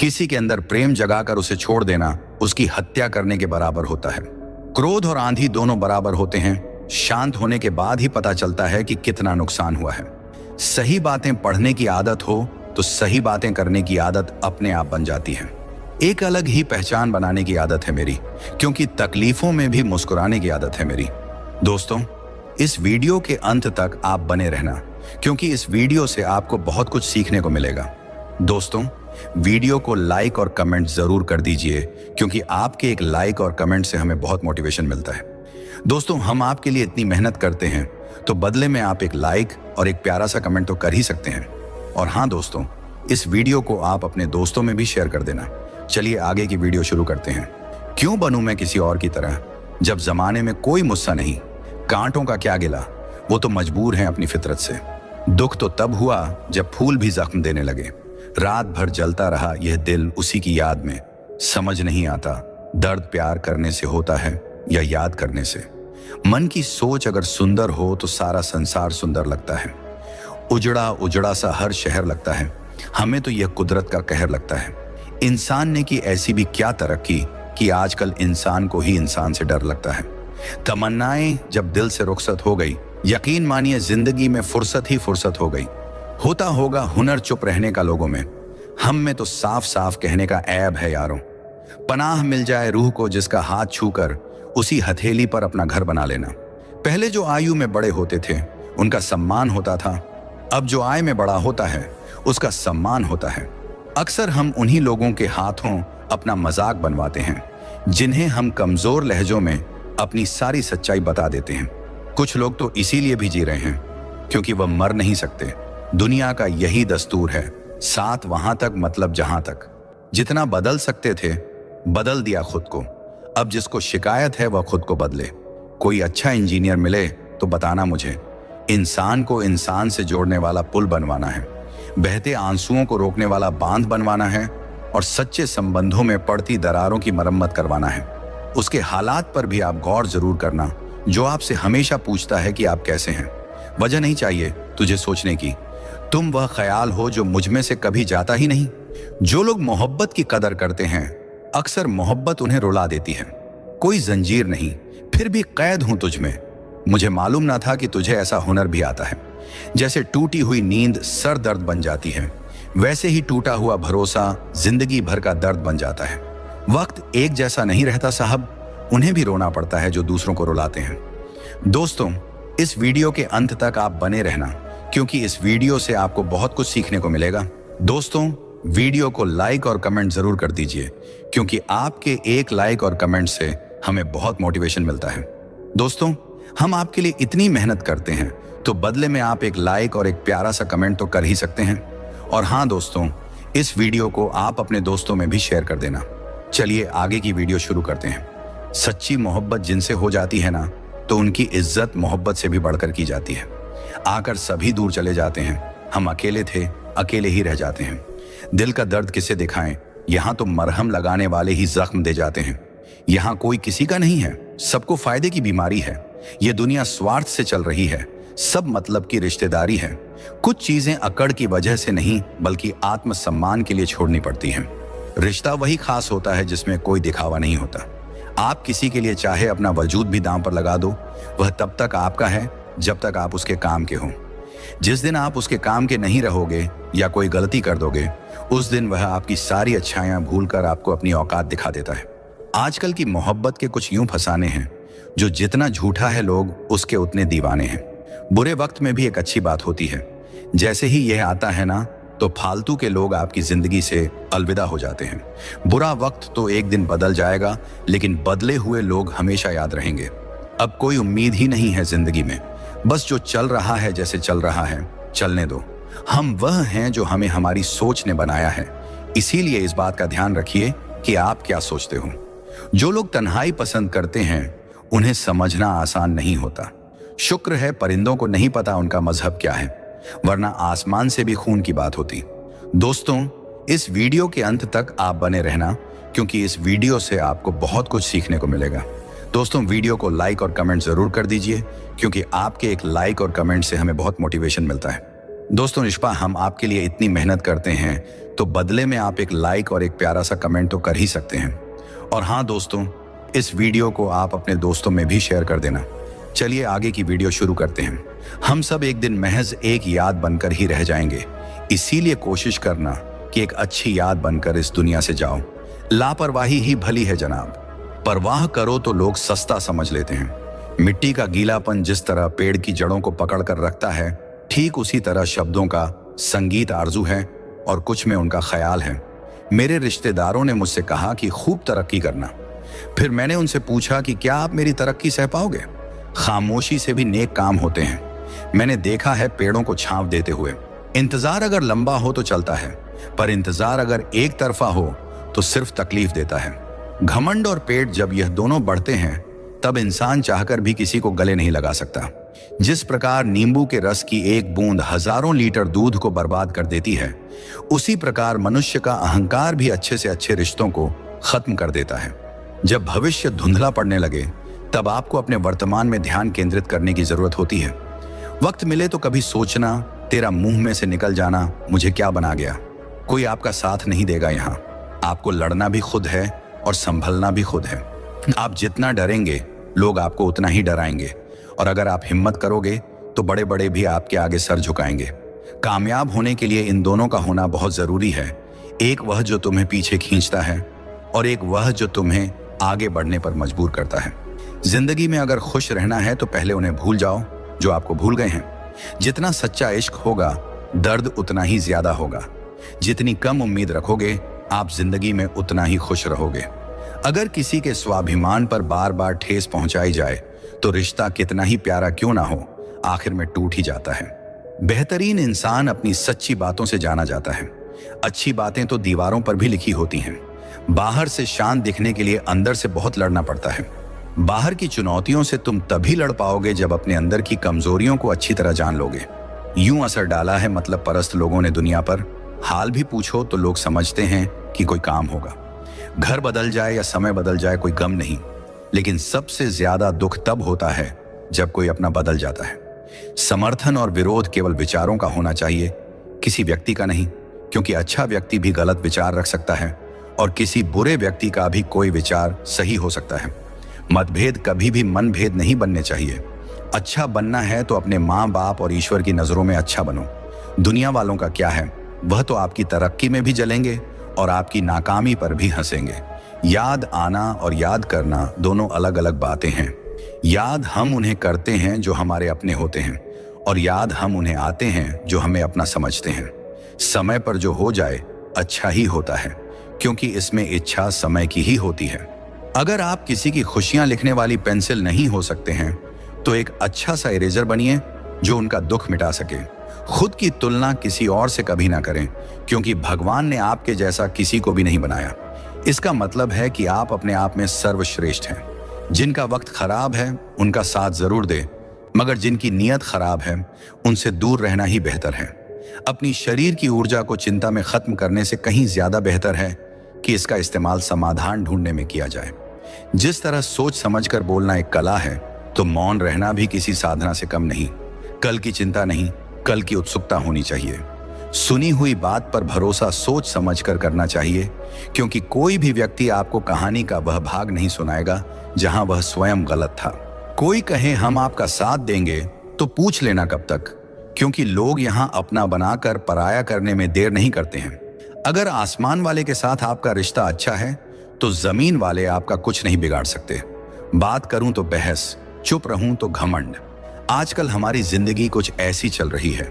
किसी के अंदर प्रेम जगाकर उसे छोड़ देना उसकी हत्या करने के बराबर होता है। क्रोध और आंधी दोनों बराबर होते हैं। शांत होने के बाद ही पता चलता है कि कितना नुकसान हुआ है। सही बातें पढ़ने की आदत हो तो सही बातें करने की आदत अपने आप बन जाती है। एक अलग ही पहचान बनाने की आदत है मेरी, क्योंकि तकलीफों में भी मुस्कुराने की आदत है मेरी। दोस्तों, इस वीडियो के अंत तक आप बने रहना, क्योंकि इस वीडियो से आपको बहुत कुछ सीखने को मिलेगा। दोस्तों, वीडियो को लाइक और कमेंट जरूर कर दीजिए, क्योंकि आपके एक लाइक और कमेंट से हमें बहुत मोटिवेशन मिलता है। दोस्तों, हम आपके लिए इतनी मेहनत करते हैं, तो बदले में आप एक लाइक और एक प्यारा सा कमेंट तो कर ही सकते हैं। और हाँ दोस्तों, इस वीडियो को आप अपने दोस्तों में भी शेयर कर देना। चलिए आगे की वीडियो शुरू करते हैं। क्यों बनूं मैं किसी और की तरह, जब जमाने में कोई मुझसा नहीं, कांटों का क्या गिला, वो तो मजबूर हैं अपनी फितरत से। दुख तो तब हुआ जब फूल भी जख्म देने लगे। रात भर जलता रहा यह दिल उसी की याद में। समझ नहीं आता दर्द प्यार करने से होता है या याद करने से। मन की सोच अगर सुंदर हो तो सारा संसार सुंदर लगता है। उजड़ा उजड़ा सा हर शहर लगता है। हमें तो यह कुदरत का कहर लगता है। इंसान ने की ऐसी भी क्या तरक्की कि आजकल इंसान को ही इंसान से डर लगता है। तमन्नाएं जब दिल से रुखसत हो गई, यकीन मानिए जिंदगी में फुर्सत ही फुर्सत हो गई। होता होगा हुनर चुप रहने का लोगों में, हम में तो साफ साफ कहने का ऐब है यारों। पनाह मिल जाए रूह को जिसका हाथ छूकर उसी हथेली पर अपना घर बना लेना। पहले जो आयु में बड़े होते थे उनका सम्मान होता था, अब जो आय में बड़ा होता है उसका सम्मान होता है। अक्सर हम उन्हीं लोगों के हाथों अपना मजाक बनवाते हैं जिन्हें हम कमजोर लहजों में अपनी सारी सच्चाई बता देते हैं। कुछ लोग तो इसीलिए भी जी रहे हैं क्योंकि वह मर नहीं सकते। दुनिया का यही दस्तूर है, साथ वहां तक मतलब जहां तक। जितना बदल सकते थे बदल दिया खुद को। अब जिसको शिकायत है वह खुद को बदले। कोई अच्छा इंजीनियर मिले तो बताना मुझे। इंसान को इंसान से जोड़ने वाला पुल बनवाना है, बहते आंसुओं को रोकने वाला बांध बनवाना है और सच्चे संबंधों में पड़ती दरारों की मरम्मत करवाना है। उसके हालात पर भी आप गौर जरूर करना जो आपसे हमेशा पूछता है कि आप कैसे हैं। वजह नहीं चाहिए तुझे सोचने की, तुम वह ख्याल हो जो मुझ में से कभी जाता ही नहीं। जो लोग मोहब्बत की कदर करते हैं अक्सर मोहब्बत उन्हें रुला देती है। कोई जंजीर नहीं, फिर भी कैद हूं तुझ में। मुझे मालूम ना था कि तुझे ऐसा हुनर भी आता है। जैसे टूटी हुई नींद सर दर्द बन जाती है, वैसे ही टूटा हुआ भरोसा जिंदगी भर का दर्द बन जाता है। वक्त एक जैसा नहीं रहता साहब, उन्हें भी रोना पड़ता है जो दूसरों को रुलाते हैं। दोस्तों, इस वीडियो के अंत तक आप बने रहना, क्योंकि इस वीडियो से आपको बहुत कुछ सीखने को मिलेगा। दोस्तों, वीडियो को लाइक और कमेंट जरूर कर दीजिए, क्योंकि आपके एक लाइक और कमेंट से हमें बहुत मोटिवेशन मिलता है। दोस्तों, हम आपके लिए इतनी मेहनत करते हैं, तो बदले में आप एक लाइक और एक प्यारा सा कमेंट तो कर ही सकते हैं। और हाँ दोस्तों, इस वीडियो को आप अपने दोस्तों में भी शेयर कर देना। चलिए आगे की वीडियो शुरू करते हैं। सच्ची मोहब्बत जिनसे हो जाती है ना, तो उनकी इज्जत मोहब्बत से भी बढ़कर की जाती है। आकर सभी दूर चले जाते हैं, हम अकेले थे, अकेले ही रह जाते हैं। दिल का दर्द किसे दिखाएं, यहाँ तो मरहम लगाने वाले ही जख्म दे जाते हैं। यहाँ कोई किसी का नहीं है, सबको फायदे की बीमारी है। ये दुनिया स्वार्थ से चल रही है, सब मतलब की रिश्तेदारी है। कुछ चीजें अकड़ की वजह से नहीं बल्कि आत्मसम्मान के लिए छोड़नी पड़ती हैं। रिश्ता वही खास होता है जिसमें कोई दिखावा नहीं होता। आप किसी के लिए चाहे अपना वजूद भी दांव पर लगा दो, वह तब तक आपका है जब तक आप उसके काम के हो। जिस दिन आप उसके काम के नहीं रहोगे या कोई गलती कर दोगे, उस दिन वह आपकी सारी अच्छाइयां भूलकर आपको अपनी औकात दिखा देता है। आजकल की मोहब्बत के कुछ यूं फसाने हैं, जो जितना झूठा है लोग उसके उतने दीवाने हैं। बुरे वक्त में भी एक अच्छी बात होती है, जैसे ही यह आता है ना, तो फालतू के लोग आपकी जिंदगी से अलविदा हो जाते हैं। बुरा वक्त तो एक दिन बदल जाएगा, लेकिन बदले हुए लोग हमेशा याद रहेंगे। अब कोई उम्मीद ही नहीं है जिंदगी में, बस जो चल रहा है जैसे चल रहा है चलने दो। हम वह हैं जो हमें हमारी सोच ने बनाया है, इसीलिए इस बात का ध्यान रखिए कि आप क्या सोचते हो। जो लोग तन्हाई पसंद करते हैं उन्हें समझना आसान नहीं होता। शुक्र है परिंदों को नहीं पता उनका मजहब क्या है, वरना आसमान से भी खून की बात होती। दोस्तों, इस वीडियो के अंत तक आप बने रहना, क्योंकि इस वीडियो से आपको बहुत कुछ सीखने को मिलेगा। दोस्तों, वीडियो को लाइक और कमेंट जरूर कर दीजिए, क्योंकि आपके एक लाइक और कमेंट से हमें बहुत मोटिवेशन मिलता है। दोस्तों रिश्पा, हम आपके लिए इतनी मेहनत करते हैं तो बदले में आप एक लाइक और एक प्यारा सा कमेंट तो कर ही सकते हैं। और हाँ दोस्तों, इस वीडियो को आप अपने दोस्तों में भी शेयर कर देना। चलिए आगे की वीडियो शुरू करते हैं। हम सब एक दिन महज एक याद बनकर ही रह जाएंगे, इसीलिए कोशिश करना कि एक अच्छी याद बनकर इस दुनिया से जाओ। लापरवाही ही भली है जनाब, परवाह करो तो लोग सस्ता समझ लेते हैं। मिट्टी का गीलापन जिस तरह पेड़ की जड़ों को पकड़ कर रखता है, ठीक उसी तरह शब्दों का संगीत आरजू है और कुछ में उनका ख्याल है। मेरे रिश्तेदारों ने मुझसे कहा कि खूब तरक्की करना। फिर मैंने उनसे पूछा कि क्या आप मेरी तरक्की सह पाओगे? खामोशी से भी नेक काम होते हैं। मैंने देखा है पेड़ों को छांव देते हुए। इंतजार अगर लंबा हो तो चलता है, पर इंतजार अगर एक तरफा हो तो सिर्फ तकलीफ देता है। घमंड और पेट जब यह दोनों बढ़ते हैं तब इंसान चाहकर भी किसी को गले नहीं लगा सकता। जिस प्रकार नींबू के रस की एक बूंद हजारों लीटर दूध को बर्बाद कर देती है, उसी प्रकार मनुष्य का अहंकार भी अच्छे से अच्छे रिश्तों को खत्म कर देता है। जब भविष्य धुंधला पड़ने लगे तब आपको अपने वर्तमान में ध्यान केंद्रित करने की जरूरत होती है। वक्त मिले तो कभी सोचना, तेरा मुंह में से निकल जाना मुझे क्या बना गया। कोई आपका साथ नहीं देगा यहाँ। आपको लड़ना भी खुद है और संभलना भी खुद है। आप जितना डरेंगे लोग आपको उतना ही डराएंगे, और अगर आप हिम्मत करोगे तो बड़े बड़े भी आपके आगे सर झुकाएंगे। कामयाब होने के लिए इन दोनों का होना बहुत जरूरी है। एक वह जो तुम्हें पीछे खींचता है और एक वह जो तुम्हें आगे बढ़ने पर मजबूर करता है। जिंदगी में अगर खुश रहना है तो पहले उन्हें भूल जाओ जो आपको भूल गए हैं। जितना सच्चा इश्क होगा दर्द उतना ही ज्यादा होगा। जितनी कम उम्मीद रखोगे आप जिंदगी में उतना ही खुश रहोगे। अगर किसी के स्वाभिमान पर बार बार ठेस पहुंचाई जाए तो रिश्ता कितना ही प्यारा क्यों ना हो, आखिर में टूट ही जाता है। बेहतरीन इंसान अपनी सच्ची बातों से जाना जाता है। अच्छी बातें तो दीवारों पर भी लिखी होती हैं। बाहर से शांत दिखने के लिए अंदर से बहुत लड़ना पड़ता है। बाहर की चुनौतियों से तुम तभी लड़ पाओगे जब अपने अंदर की कमजोरियों को अच्छी तरह जान लोगे। यूं असर डाला है मतलब परस्त लोगों ने दुनिया पर। हाल भी पूछो तो लोग समझते हैं कि कोई काम होगा। घर बदल जाए या समय बदल जाए कोई गम नहीं, लेकिन सबसे ज्यादा दुख तब होता है जब कोई अपना बदल जाता है। समर्थन और विरोध केवल विचारों का होना चाहिए, किसी व्यक्ति का नहीं, क्योंकि अच्छा व्यक्ति भी गलत विचार रख सकता है और किसी बुरे व्यक्ति का भी कोई विचार सही हो सकता है। मतभेद कभी भी मनभेद नहीं बनने चाहिए। अच्छा बनना है तो अपने माँ बाप और ईश्वर की नजरों में अच्छा बनो। दुनिया वालों का क्या है, वह तो आपकी तरक्की में भी जलेंगे और आपकी नाकामी पर भी हंसेंगे। याद आना और याद करना दोनों अलग अलग बातें हैं। याद हम उन्हें करते हैं जो हमारे अपने होते हैं, और याद हम उन्हें आते हैं जो हमें अपना समझते हैं। समय पर जो हो जाए अच्छा ही होता है, क्योंकि इसमें इच्छा समय की ही होती है। अगर आप किसी की खुशियां लिखने वाली पेंसिल नहीं हो सकते हैं तो एक अच्छा सा इरेजर बनिए जो उनका दुख मिटा सके। खुद की तुलना किसी और से कभी ना करें, क्योंकि भगवान ने आपके जैसा किसी को भी नहीं बनाया। इसका मतलब है कि आप अपने आप में सर्वश्रेष्ठ हैं। जिनका वक्त खराब है उनका साथ जरूर दे, मगर जिनकी नीयत खराब है उनसे दूर रहना ही बेहतर है। अपनी शरीर की ऊर्जा को चिंता में खत्म करने से कहीं ज्यादा बेहतर है कि इसका इस्तेमाल समाधान ढूंढने में किया जाए। जिस तरह सोच समझकर बोलना एक कला है, तो मौन रहना भी किसी साधना से कम नहीं। कल की चिंता नहीं, कल की उत्सुकता होनी चाहिए। सुनी हुई बात पर भरोसा सोच समझकर करना चाहिए, क्योंकि कोई भी व्यक्ति आपको कहानी का वह भाग नहीं सुनाएगा जहां वह स्वयं गलत था। कोई कहे हम आपका साथ देंगे तो पूछ लेना कब तक, क्योंकि लोग यहां अपना बनाकर पराया करने में देर नहीं करते हैं। अगर आसमान वाले के साथ आपका रिश्ता अच्छा है तो जमीन वाले आपका कुछ नहीं बिगाड़ सकते। बात करूं तो बहस, चुप रहूं तो घमंड। आजकल हमारी जिंदगी कुछ ऐसी चल रही है।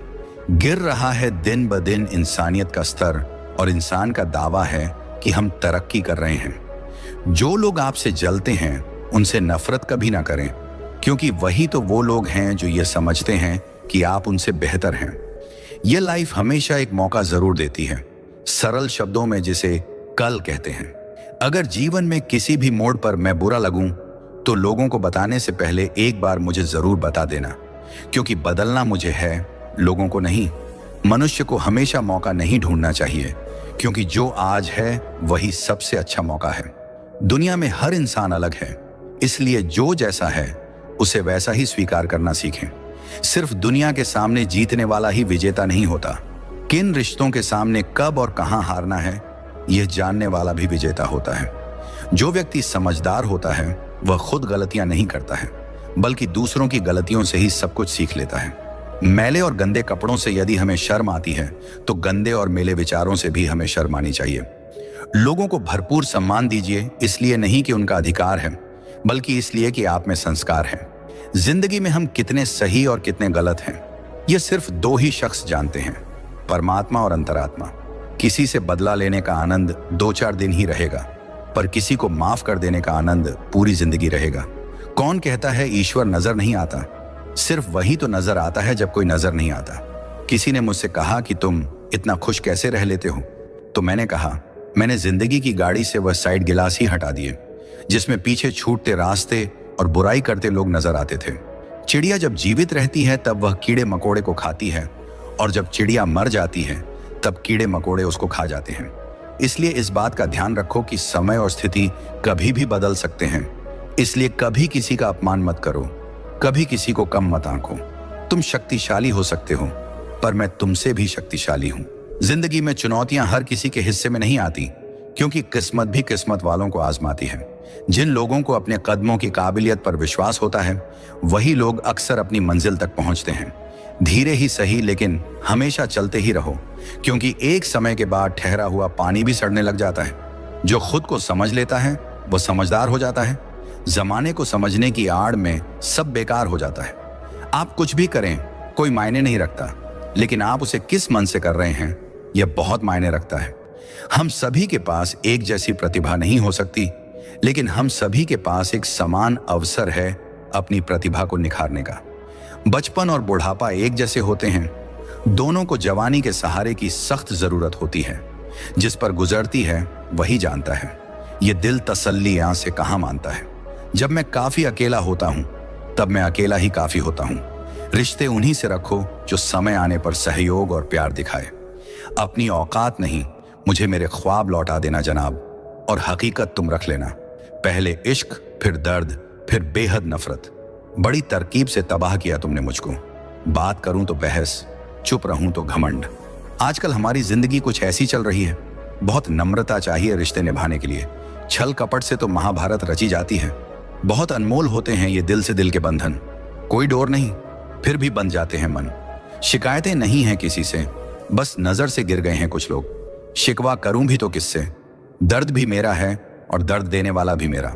गिर रहा है दिन ब दिन इंसानियत का स्तर, और इंसान का दावा है कि हम तरक्की कर रहे हैं। जो लोग आपसे जलते हैं उनसे नफरत कभी ना करें, क्योंकि वही तो वो लोग हैं जो ये समझते हैं कि आप उनसे बेहतर हैं। ये लाइफ हमेशा एक मौका जरूर देती है, सरल शब्दों में जिसे कल कहते हैं। अगर जीवन में किसी भी मोड़ पर मैं बुरा लगूं तो लोगों को बताने से पहले एक बार मुझे जरूर बता देना, क्योंकि बदलना मुझे है, लोगों को नहीं। मनुष्य को हमेशा मौका नहीं ढूंढना चाहिए, क्योंकि जो आज है वही सबसे अच्छा मौका है। दुनिया में हर इंसान अलग है, इसलिए जो जैसा है उसे वैसा ही स्वीकार करना सीखें। सिर्फ दुनिया के सामने जीतने वाला ही विजेता नहीं होता, किन रिश्तों के सामने कब और कहां हारना है यह जानने वाला भी विजेता होता है। जो व्यक्ति समझदार होता है वह खुद गलतियां नहीं करता है, बल्कि दूसरों की गलतियों से ही सब कुछ सीख लेता है। मैले और गंदे कपड़ों से यदि हमें शर्म आती है तो गंदे और मैले विचारों से भी हमें शर्म आनी चाहिए। लोगों को भरपूर सम्मान दीजिए, इसलिए नहीं कि उनका अधिकार है, बल्कि इसलिए कि आप में संस्कार है। जिंदगी में हम कितने सही और कितने गलत हैं यह सिर्फ दो ही शख्स जानते हैं, परमात्मा और अंतरात्मा। किसी से बदला लेने का आनंद 2-4 दिन ही रहेगा, पर किसी को माफ कर देने का आनंद पूरी जिंदगी रहेगा। कौन कहता है ईश्वर नजर नहीं आता? सिर्फ वही तो नजर आता है जब कोई नजर नहीं आता। किसी ने मुझसे कहा कि तुम इतना खुश कैसे रह लेते हो, तो मैंने कहा मैंने जिंदगी की गाड़ी से वह साइड गिलास ही हटा दिए जिसमें पीछे छूटते रास्ते और बुराई करते लोग नजर आते थे। चिड़िया जब जीवित रहती है तब वह कीड़े मकोड़े को खाती है, और जब चिड़िया मर जाती है तब कीड़े मकोड़े उसको खा जाते हैं। इसलिए इस बात का ध्यान रखो कि समय और स्थिति कभी भी बदल सकते हैं, इसलिए कभी किसी का अपमान मत करो, कभी किसी को कम मत आंको। तुम शक्तिशाली हो सकते हो, पर मैं तुमसे भी शक्तिशाली हूं। जिंदगी में चुनौतियां हर किसी के हिस्से में नहीं आती, क्योंकि किस्मत भी किस्मत वालों को आजमाती है। जिन लोगों को अपने कदमों की काबिलियत पर विश्वास होता है वही लोग अक्सर अपनी मंजिल तक पहुंचते हैं। धीरे ही सही, लेकिन हमेशा चलते ही रहो, क्योंकि एक समय के बाद ठहरा हुआ पानी भी सड़ने लग जाता है। जो खुद को समझ लेता है वह समझदार हो जाता है। जमाने को समझने की आड़ में सब बेकार हो जाता है। आप कुछ भी करें कोई मायने नहीं रखता, लेकिन आप उसे किस मन से कर रहे हैं यह बहुत मायने रखता है। हम सभी के पास एक जैसी प्रतिभा नहीं हो सकती, लेकिन हम सभी के पास एक समान अवसर है अपनी प्रतिभा को निखारने का। बचपन और बुढ़ापा एक जैसे होते हैं, दोनों को जवानी के सहारे की सख्त जरूरत होती है। जिस पर गुजरती है वही जानता है, यह दिल तसल्लियां से कहां मानता है। जब मैं काफी अकेला होता हूं तब मैं अकेला ही काफी होता हूं। रिश्ते उन्हीं से रखो जो समय आने पर सहयोग और प्यार दिखाए। अपनी औकात नहीं, मुझे मेरे ख्वाब लौटा देना जनाब, और हकीकत तुम रख लेना। पहले इश्क, फिर दर्द, फिर बेहद नफरत। बड़ी तरकीब से तबाह किया तुमने मुझको। बात करूं तो बहस, चुप रहूं तो घमंड। आजकल हमारी जिंदगी कुछ ऐसी चल रही है। बहुत नम्रता चाहिए रिश्ते निभाने के लिए। छल कपट से तो महाभारत रची जाती है। बहुत अनमोल होते हैं ये दिल से दिल के बंधन। कोई डोर नहीं, फिर भी बंध जाते हैं मन। शिकायतें नहीं हैं किसी से, बस नजर से गिर गए हैं कुछ लोग। शिकवा करूं भी तो किससे? दर्द भी मेरा है और दर्द देने वाला भी मेरा।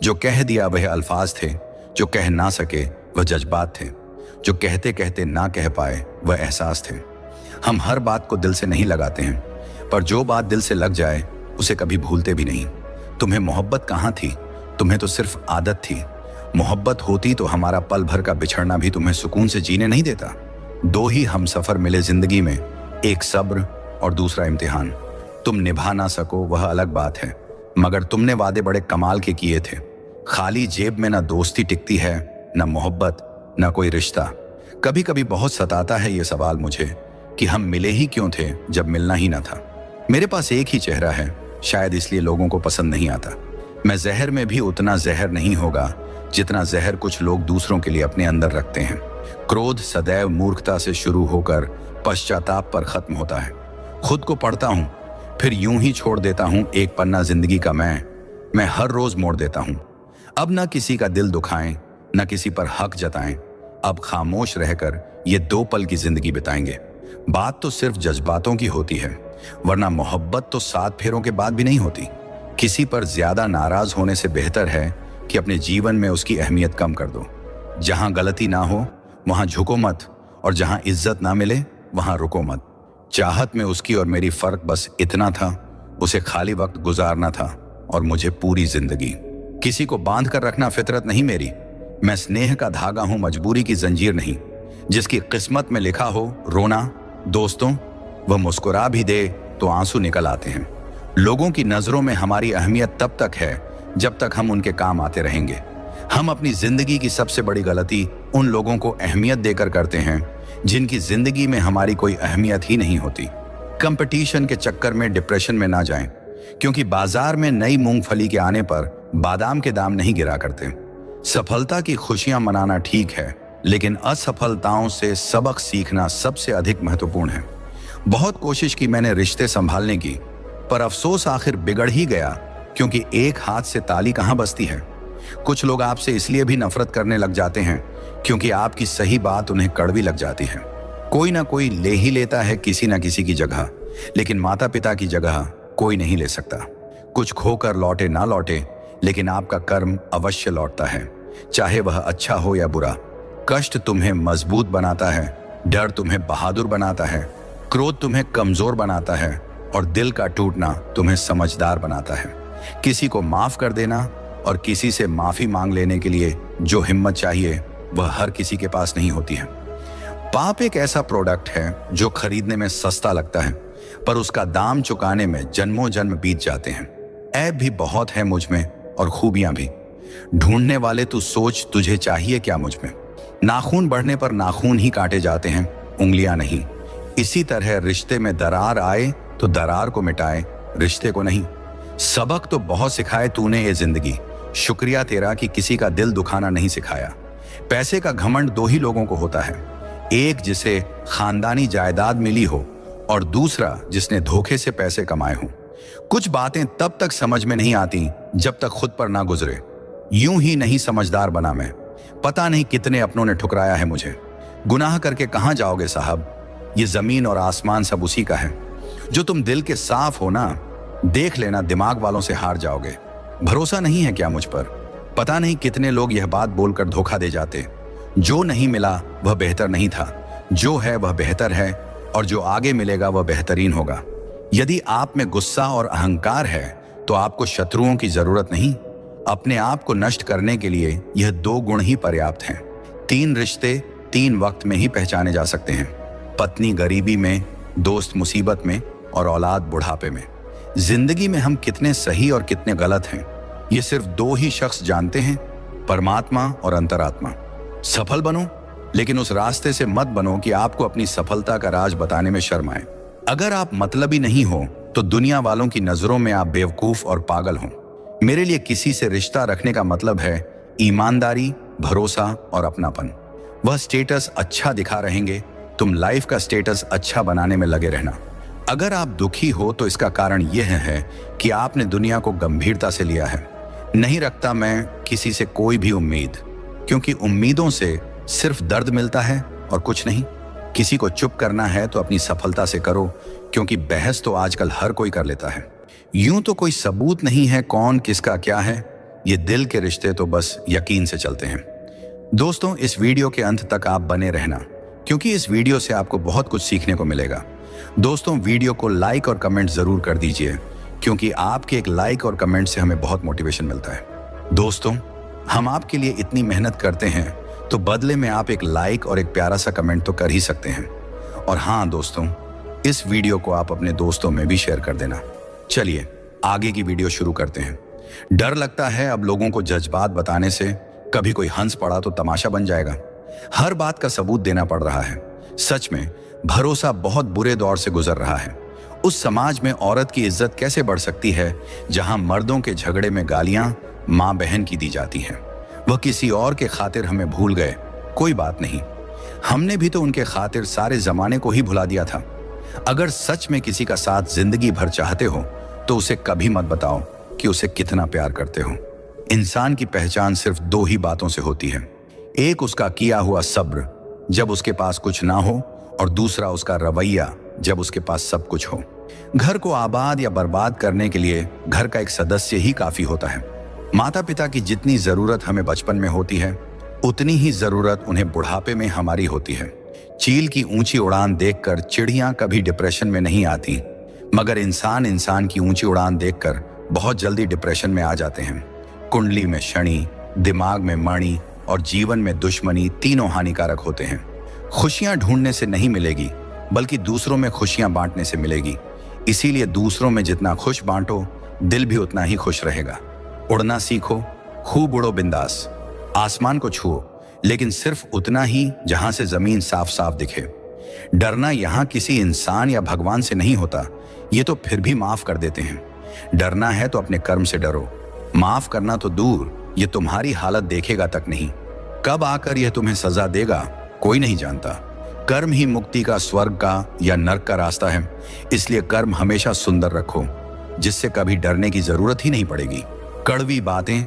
जो कह दिया वह अल्फाज थे, जो कह ना सके वह जज्बात थे, जो कहते कहते ना कह पाए वह एहसास थे। हम हर बात को दिल से नहीं लगाते हैं, पर जो बात दिल से लग जाए उसे कभी भूलते भी नहीं। तुम्हें मोहब्बत कहाँ थी? तुम्हें तो सिर्फ आदत थी। मोहब्बत होती तो हमारा पल भर का बिछड़ना भी तुम्हें सुकून से जीने नहीं देता। दो ही हम सफर मिले जिंदगी में, एक सब्र और दूसरा इम्तिहान। तुम निभा ना सको वह अलग बात है, मगर तुमने वादे बड़े कमाल के किए थे। खाली जेब में ना दोस्ती टिकती है, ना मोहब्बत, ना कोई रिश्ता। कभी कभी बहुत सताता है ये सवाल मुझे कि हम मिले ही क्यों थे जब मिलना ही ना था। मेरे पास एक ही चेहरा है, शायद इसलिए लोगों को पसंद नहीं आता। मैं जहर में भी उतना जहर नहीं होगा जितना जहर कुछ लोग दूसरों के लिए अपने अंदर रखते हैं। क्रोध सदैव मूर्खता से शुरू होकर पश्चाताप पर खत्म होता है। खुद को पढ़ता हूं, फिर यूं ही छोड़ देता हूं एक पन्ना जिंदगी का। मैं हर रोज मोड़ देता हूं। अब ना किसी का दिल दुखाएं, ना किसी पर हक जताएं। अब खामोश रहकर ये 2 पल की जिंदगी बिताएंगे। बात तो सिर्फ जज्बातों की होती है, वरना मोहब्बत तो 7 फेरों के बाद भी नहीं होती। किसी पर ज्यादा नाराज होने से बेहतर है कि अपने जीवन में उसकी अहमियत कम कर दो। जहां गलती ना हो वहां झुको मत, और जहां इज्जत ना मिले वहां रुको मत। चाहत में उसकी और मेरी फर्क बस इतना था, उसे खाली वक्त गुजारना था और मुझे पूरी जिंदगी। किसी को बांध कर रखना फितरत नहीं मेरी। मैं स्नेह का धागा हूं, मजबूरी की जंजीर नहीं। जिसकी किस्मत में लिखा हो रोना दोस्तों, वह मुस्कुरा भी दे तो आंसू निकल आते हैं। लोगों की नजरों में हमारी अहमियत तब तक है जब तक हम उनके काम आते रहेंगे। हम अपनी जिंदगी की सबसे बड़ी गलती उन लोगों को अहमियत देकर करते हैं जिनकी जिंदगी में हमारी कोई अहमियत ही नहीं होती। कंपटीशन के चक्कर में डिप्रेशन में ना जाएं, क्योंकि बाजार में नई मूंगफली के आने पर बादाम के दाम नहीं गिरा करते। सफलता की खुशियां मनाना ठीक है, लेकिन असफलताओं से सबक सीखना सबसे अधिक महत्वपूर्ण है। बहुत कोशिश की मैंने रिश्ते संभालने की, पर अफसोस आखिर बिगड़ ही गया, क्योंकि एक हाथ से ताली कहां बजती है। कुछ लोग आपसे इसलिए भी नफरत करने लग जाते हैं क्योंकि आपकी सही बात उन्हें कड़वी लग जाती है। कोई ना कोई ले ही लेता है किसी ना किसी की जगह, लेकिन माता पिता की जगह कोई नहीं ले सकता। कुछ खोकर लौटे ना लौटे, लेकिन आपका कर्म अवश्य लौटता है, चाहे वह अच्छा हो या बुरा। कष्ट तुम्हें मजबूत बनाता है, डर तुम्हें बहादुर बनाता है, क्रोध तुम्हें कमजोर बनाता है और दिल का टूटना तुम्हें समझदार बनाता है। किसी को माफ कर देना और किसी से माफी मांग लेने के लिए जो हिम्मत चाहिए वह हर किसी के पास नहीं होती है। पाप एक ऐसा प्रोडक्ट है जो खरीदने में सस्ता लगता है, पर उसका दाम चुकाने में जन्मों जन्म बीत जाते हैं। ऐब भी बहुत है मुझ में और खूबियां भी। ढूंढने वाले तू सोच, तुझे चाहिए क्या मुझ में। नाखून बढ़ने पर नाखून ही काटे जाते हैं, उंगलियां नहीं। इसी तरह रिश्ते में दरार आए तो दरार को मिटाए, रिश्ते को नहीं। सबक तो बहुत सिखाए तूने ये जिंदगी, शुक्रिया तेरा कि किसी का दिल दुखाना नहीं सिखाया। पैसे का घमंड दो ही लोगों को होता है, एक जिसे खानदानी जायदाद मिली हो और दूसरा जिसने धोखे से पैसे कमाए हों। कुछ बातें तब तक समझ में नहीं आती जब तक खुद पर ना गुजरे। यूं ही नहीं समझदार बना मैं, पता नहीं कितने अपनों ने ठुकराया है मुझे। गुनाह करके कहां जाओगे साहब, ये जमीन और आसमान सब उसी का है। जो तुम दिल के साफ हो ना, देख लेना दिमाग वालों से हार जाओगे। भरोसा नहीं है क्या मुझ पर? पता नहीं कितने लोग यह बात बोलकर धोखा दे जाते, जो नहीं मिला वह बेहतर नहीं था, जो है वह बेहतर है और जो आगे मिलेगा वह बेहतरीन होगा। यदि आप में गुस्सा और अहंकार है तो आपको शत्रुओं की जरूरत नहीं, अपने आप को नष्ट करने के लिए यह दो गुण ही पर्याप्त हैं। 3 रिश्ते 3 वक्त में ही पहचाने जा सकते हैं, पत्नी गरीबी में, दोस्त मुसीबत में और औलाद बुढ़ापे में। जिंदगी में हम कितने सही और कितने गलत हैं, ये सिर्फ 2 ही शख्स जानते हैं, परमात्मा और अंतरात्मा। सफल बनो, लेकिन उस रास्ते से मत बनो कि आपको अपनी सफलता का राज बताने में शर्म आए। अगर आप मतलबी नहीं हो तो दुनिया वालों की नजरों में आप बेवकूफ और पागल हो। मेरे लिए किसी से रिश्ता रखने का मतलब है ईमानदारी, भरोसा और अपनापन। वह स्टेटस अच्छा दिखा रहेंगे, तुम लाइफ का स्टेटस अच्छा बनाने में लगे रहना। अगर आप दुखी हो तो इसका कारण यह है कि आपने दुनिया को गंभीरता से लिया है। नहीं रखता मैं किसी से कोई भी उम्मीद, क्योंकि उम्मीदों से सिर्फ दर्द मिलता है और कुछ नहीं। किसी को चुप करना है तो अपनी सफलता से करो, क्योंकि बहस तो आजकल हर कोई कर लेता है। यूं तो कोई सबूत नहीं है कौन किसका क्या है, ये दिल के रिश्ते तो बस यकीन से चलते हैं। दोस्तों, इस वीडियो के अंत तक आप बने रहना, क्योंकि इस वीडियो से आपको बहुत कुछ सीखने को मिलेगा। दोस्तों, वीडियो को लाइक और कमेंट जरूर कर दीजिए, क्योंकि आपके एक लाइक और कमेंट से हमें बहुत मोटिवेशन मिलता है। दोस्तों, हम आपके लिए इतनी मेहनत करते हैं तो बदले में आप एक लाइक और एक प्यारा सा कमेंट तो कर ही सकते हैं। और हाँ दोस्तों, इस वीडियो को आप अपने दोस्तों में भी शेयर कर देना। चलिए आगे की वीडियो शुरू करते हैं। डर लगता है अब लोगों को जज्बात बताने से, कभी कोई हंस पड़ा तो तमाशा बन जाएगा। हर बात का सबूत देना पड़ रहा है। सच में भरोसा बहुत बुरे दौर से गुजर रहा है। उस समाज में औरत की इज्जत कैसे बढ़ सकती है जहां मर्दों के झगड़े में गालियां मां बहन की दी जाती हैं। वह किसी और के खातिर हमें भूल गए, कोई बात नहीं, हमने भी तो उनके खातिर सारे जमाने को ही भुला दिया था। अगर सच में किसी का साथ जिंदगी भर चाहते हो तो उसे कभी मत बताओ कि उसे कितना प्यार करते हो। इंसान की पहचान सिर्फ 2 ही बातों से होती है, एक उसका किया हुआ सब्र जब उसके पास कुछ ना हो, और दूसरा उसका रवैया जब उसके पास सब कुछ हो। घर को आबाद या बर्बाद करने के लिए घर का एक सदस्य ही काफी होता है। माता पिता की जितनी जरूरत हमें बचपन में होती है, उतनी ही जरूरत उन्हें बुढ़ापे में हमारी होती है। चील की ऊंची उड़ान देखकर चिड़ियां कभी डिप्रेशन में नहीं आती, मगर इंसान की ऊंची उड़ान देखकर बहुत जल्दी डिप्रेशन में आ जाते हैं। कुंडली में शनि, दिमाग में मणि और जीवन में दुश्मनी तीनों हानिकारक होते हैं। खुशियां ढूंढने से नहीं मिलेगी, बल्कि दूसरों में खुशियां बांटने से मिलेगी। इसीलिए दूसरों में जितना खुश बांटो, दिल भी उतना ही खुश रहेगा। उड़ना सीखो, खूब उड़ो बिंदास। आसमान को छुओ, लेकिन सिर्फ उतना ही जहां से जमीन साफ साफ दिखे। डरना यहां किसी इंसान या भगवान से नहीं होता, ये तो फिर भी माफ कर देते हैं। डरना है तो अपने कर्म से डरो, माफ करना तो दूर, ये तुम्हारी हालत देखेगा तक नहीं। कब आकर यह तुम्हें सजा देगा कोई नहीं जानता। कर्म ही मुक्ति का, स्वर्ग का या नर्क का रास्ता है। इसलिए कर्म हमेशा सुंदर रखो, जिससे कभी डरने की जरूरत ही नहीं पड़ेगी। कड़वी बातें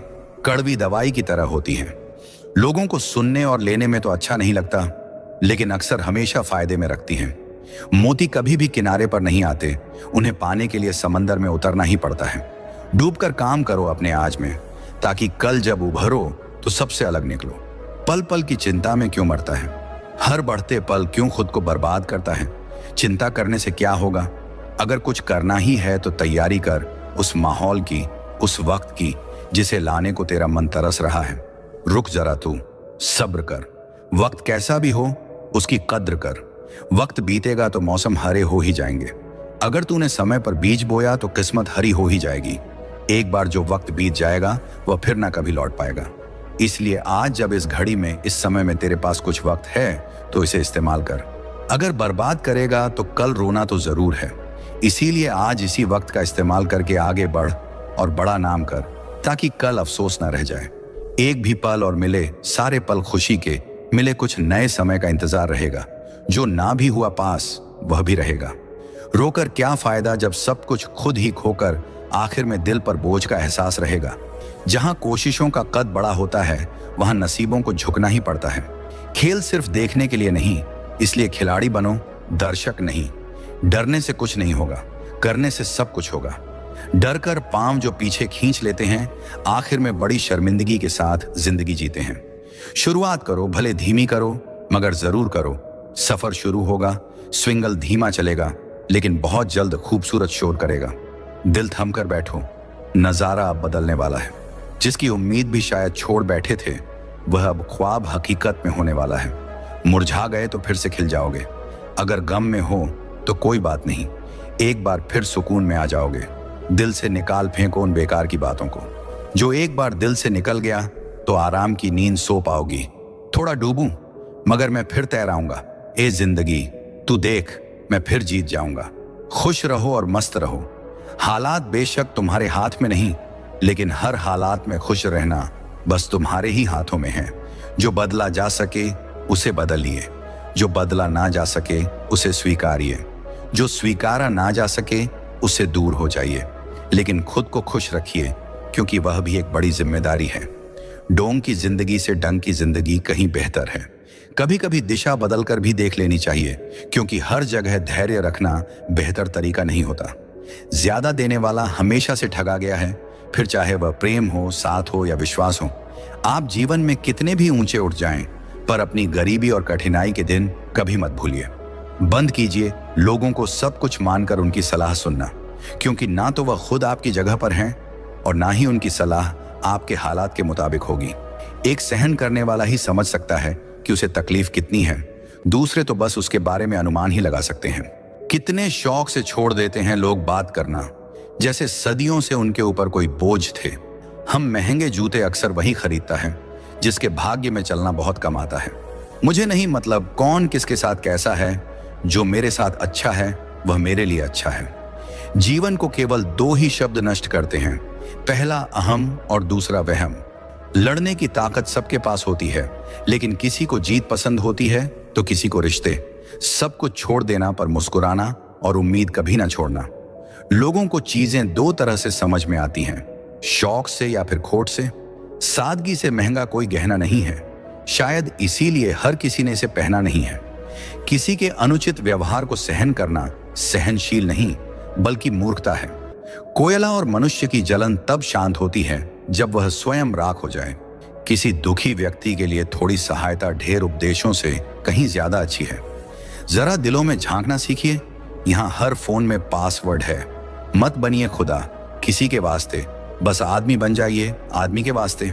कड़वी दवाई की तरह होती हैं। लोगों को सुनने और लेने में तो अच्छा नहीं लगता, लेकिन अक्सर हमेशा फायदे में रखती हैं। मोती कभी भी किनारे पर नहीं आते, उन्हें पाने के लिए समंदर में उतरना ही पड़ता है। डूबकर काम करो अपने आज में, ताकि कल जब उभरो तो सबसे अलग निकलो। पल पल की चिंता में क्यों मरता है? हर बढ़ते पल क्यों खुद को बर्बाद करता है? चिंता करने से क्या होगा? अगर कुछ करना ही है तो तैयारी कर उस माहौल की, उस वक्त की जिसे लाने को तेरा मन तरस रहा है। रुक जरा तू, सब्र कर। वक्त कैसा भी हो उसकी कद्र कर। वक्त बीतेगा तो मौसम हरे हो ही जाएंगे। अगर तूने समय पर बीज बोया तो किस्मत हरी हो ही जाएगी। एक बार जो वक्त बीत जाएगा वह फिर ना कभी लौट पाएगा। इसलिए आज जब इस घड़ी में, इस समय में तेरे पास कुछ वक्त है तो इसे इस्तेमाल कर। अगर बर्बाद करेगा तो कल रोना तो जरूर है। इसीलिए आज इसी वक्त का इस्तेमाल करके आगे बढ़ और बड़ा नाम कर, ताकि कल अफसोस ना रह जाए। एक भी पल और मिले सारे पल खुशी के, मिले कुछ नए समय का इंतजार रहेगा। जो ना भी हुआ पास वह भी रहेगा। रोकर क्या फायदा जब सब कुछ खुद ही खोकर आखिर में दिल पर बोझ का एहसास रहेगा। जहां कोशिशों का कद बड़ा होता है वहां नसीबों को झुकना ही पड़ता है। खेल सिर्फ देखने के लिए नहीं, इसलिए खिलाड़ी बनो, दर्शक नहीं। डरने से कुछ नहीं होगा, करने से सब कुछ होगा। डर कर पांव जो पीछे खींच लेते हैं, आखिर में बड़ी शर्मिंदगी के साथ जिंदगी जीते हैं। शुरुआत करो, भले धीमी करो, मगर जरूर करो। सफर शुरू होगा, स्विंगल धीमा चलेगा, लेकिन बहुत जल्द खूबसूरत शोर करेगा। दिल थम कर बैठो, नजारा अब बदलने वाला है। जिसकी उम्मीद भी शायद छोड़ बैठे थे, वह अब ख्वाब हकीकत में होने वाला है। मुरझा गए तो फिर से खिल जाओगे। अगर गम में हो तो कोई बात नहीं, एक बार फिर सुकून में आ जाओगे। दिल से निकाल फेंको उन बेकार की बातों को। जो एक बार दिल से निकल गया तो आराम की नींद सो पाओगी। थोड़ा डूबूं मगर मैं फिर तैराऊंगा। ए जिंदगी तू देख, मैं फिर जीत जाऊंगा। खुश रहो और मस्त रहो। हालात बेशक तुम्हारे हाथ में नहीं, लेकिन हर हालात में खुश रहना बस तुम्हारे ही हाथों में है। जो बदला जा सके उसे बदलिए, जो बदला ना जा सके उसे स्वीकारिए, जो स्वीकारा ना जा सके उससे दूर हो जाइए। लेकिन खुद को खुश रखिए, क्योंकि वह भी एक बड़ी जिम्मेदारी है। डोंग की जिंदगी से डंग की जिंदगी कहीं बेहतर है। कभी कभी दिशा बदलकर भी देख लेनी चाहिए, क्योंकि हर जगह धैर्य रखना बेहतर तरीका नहीं होता। ज्यादा देने वाला हमेशा से ठगा गया है, फिर चाहे वह प्रेम हो, साथ हो या विश्वास हो। आप जीवन में कितने भी ऊंचे उठ जाएं, पर अपनी गरीबी और कठिनाई के दिन कभी मत भूलिए। बंद कीजिए लोगों को सब कुछ मानकर उनकी सलाह सुनना, क्योंकि ना तो वह खुद आपकी जगह पर हैं और ना ही उनकी सलाह आपके हालात के मुताबिक होगी। एक सहन करने वाला ही समझ सकता है कि उसे तकलीफ कितनी है, दूसरे तो बस उसके बारे में अनुमान ही लगा सकते हैं। कितने शौक से छोड़ देते हैं लोग बात करना, जैसे सदियों से उनके ऊपर कोई बोझ थे। हम महंगे जूते अक्सर वही खरीदता है जिसके भाग्य में चलना बहुत कम आता है। मुझे नहीं मतलब कौन किसके साथ कैसा है, जो मेरे साथ अच्छा है वह मेरे लिए अच्छा है। जीवन को केवल दो ही शब्द नष्ट करते हैं, पहला अहम और दूसरा वहम। लड़ने की ताकत सबके पास होती है, लेकिन किसी को जीत पसंद होती है तो किसी को रिश्ते। सब कुछ छोड़ देना पर मुस्कुराना और उम्मीद कभी ना छोड़ना। लोगों को चीजें दो तरह से समझ में आती हैं, शौक से या फिर खोट से। सादगी से महंगा कोई गहना नहीं है, शायद इसीलिए हर किसी ने इसे पहना नहीं है। किसी के अनुचित व्यवहार को सहन करना सहनशील नहीं बल्कि मूर्खता है। कोयला और मनुष्य की जलन तब शांत होती है जब वह स्वयं राख हो जाए। किसी दुखी व्यक्ति के लिए थोड़ी सहायता ढेर उपदेशों से कहीं ज्यादा अच्छी है। जरा दिलों में झांकना सीखिए, यहाँ हर फोन में पासवर्ड है। मत बनिए खुदा किसी के वास्ते, बस आदमी बन जाइए आदमी के वास्ते।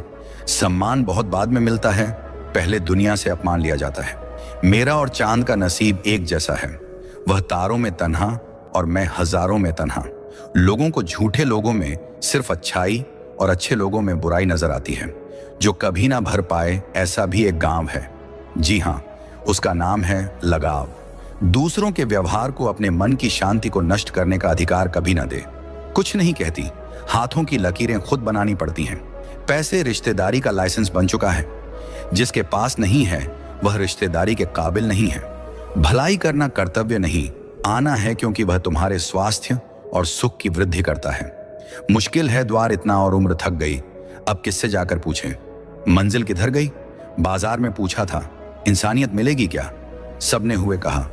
सम्मान बहुत बाद में मिलता है, पहले दुनिया से अपमान लिया जाता है। मेरा और चांद का नसीब एक जैसा है, वह तारों में तन्हा और मैं हजारों में तन्हा। लोगों को झूठे लोगों में सिर्फ अच्छाई और अच्छे लोगों में बुराई नजर आती है। जो कभी ना भर पाए ऐसा भी एक गांव है, जी हाँ, उसका नाम है लगाव। दूसरों के व्यवहार को, अपने मन की शांति को नष्ट करने का अधिकार कभी ना दे। कुछ नहीं कहती, हाथों की लकीरें खुद बनानी पड़ती हैं। पैसे रिश्तेदारी का लाइसेंस बन चुका है। जिसके पास नहीं है वह रिश्तेदारी के काबिल नहीं है। भलाई करना कर्तव्य नहीं, आना है क्योंकि वह तुम्हारे स्वास्थ्य और सुख की वृद्धि करता है। मुश्किल है द्वार इतना और उम्र थक गई, अब किससे जाकर पूछें? मंजिल किधर गई? बाजार में पूछा था, इंसानियत मिलेगी क्या? सबने हुए कहा,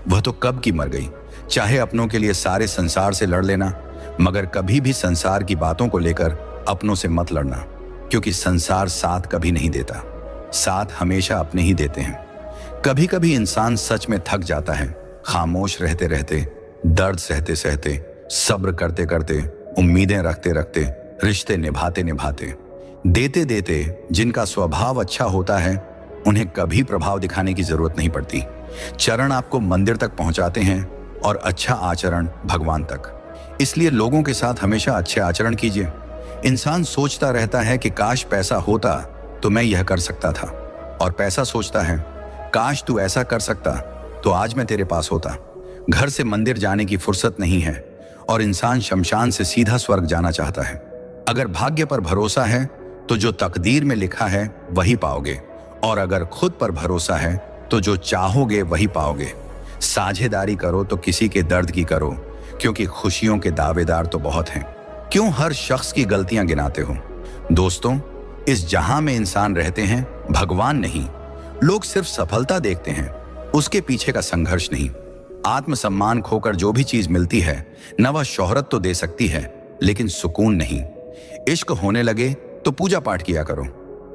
वह तो कब की मर गई। चाहे अपनों के लिए सारे संसार से लड़ लेना, मगर कभी भी संसार की बातों को लेकर अपनों से मत लड़ना, क्योंकि संसार साथ कभी नहीं देता, साथ हमेशा अपने ही देते हैं। कभी कभी इंसान सच में थक जाता है, खामोश रहते रहते, दर्द सहते सहते, सब्र करते करते, उम्मीदें रखते रखते, रिश्ते निभाते निभाते, देते देते। जिनका स्वभाव अच्छा होता है उन्हें कभी प्रभाव दिखाने की जरूरत नहीं पड़ती। चरण आपको मंदिर तक पहुंचाते हैं और अच्छा आचरण भगवान तक। इसलिए लोगों के साथ हमेशा अच्छे आचरण कीजिए। इंसान सोचता रहता है कि काश पैसा होता तो मैं यह कर सकता था, और पैसा सोचता है काश तू ऐसा कर सकता तो आज मैं तेरे पास होता। घर से मंदिर जाने की फुर्सत नहीं है और इंसान शमशान से सीधा स्वर्ग जाना चाहता है। अगर भाग्य पर भरोसा है तो जो तकदीर में लिखा है वही पाओगे, और अगर खुद पर भरोसा है तो जो चाहोगे वही पाओगे। साझेदारी करो तो किसी के दर्द की करो, क्योंकि खुशियों के दावेदार तो बहुत हैं। क्यों हर शख्स की गलतियां गिनाते हो? दोस्तों, इस जहां में इंसान रहते हैं, भगवान नहीं। लोग सिर्फ सफलता देखते हैं, उसके पीछे का संघर्ष नहीं। आत्मसम्मान खोकर जो भी चीज मिलती है, न वह शोहरत तो दे सकती है, लेकिन सुकून नहीं। इश्क होने लगे तो पूजा पाठ किया करो।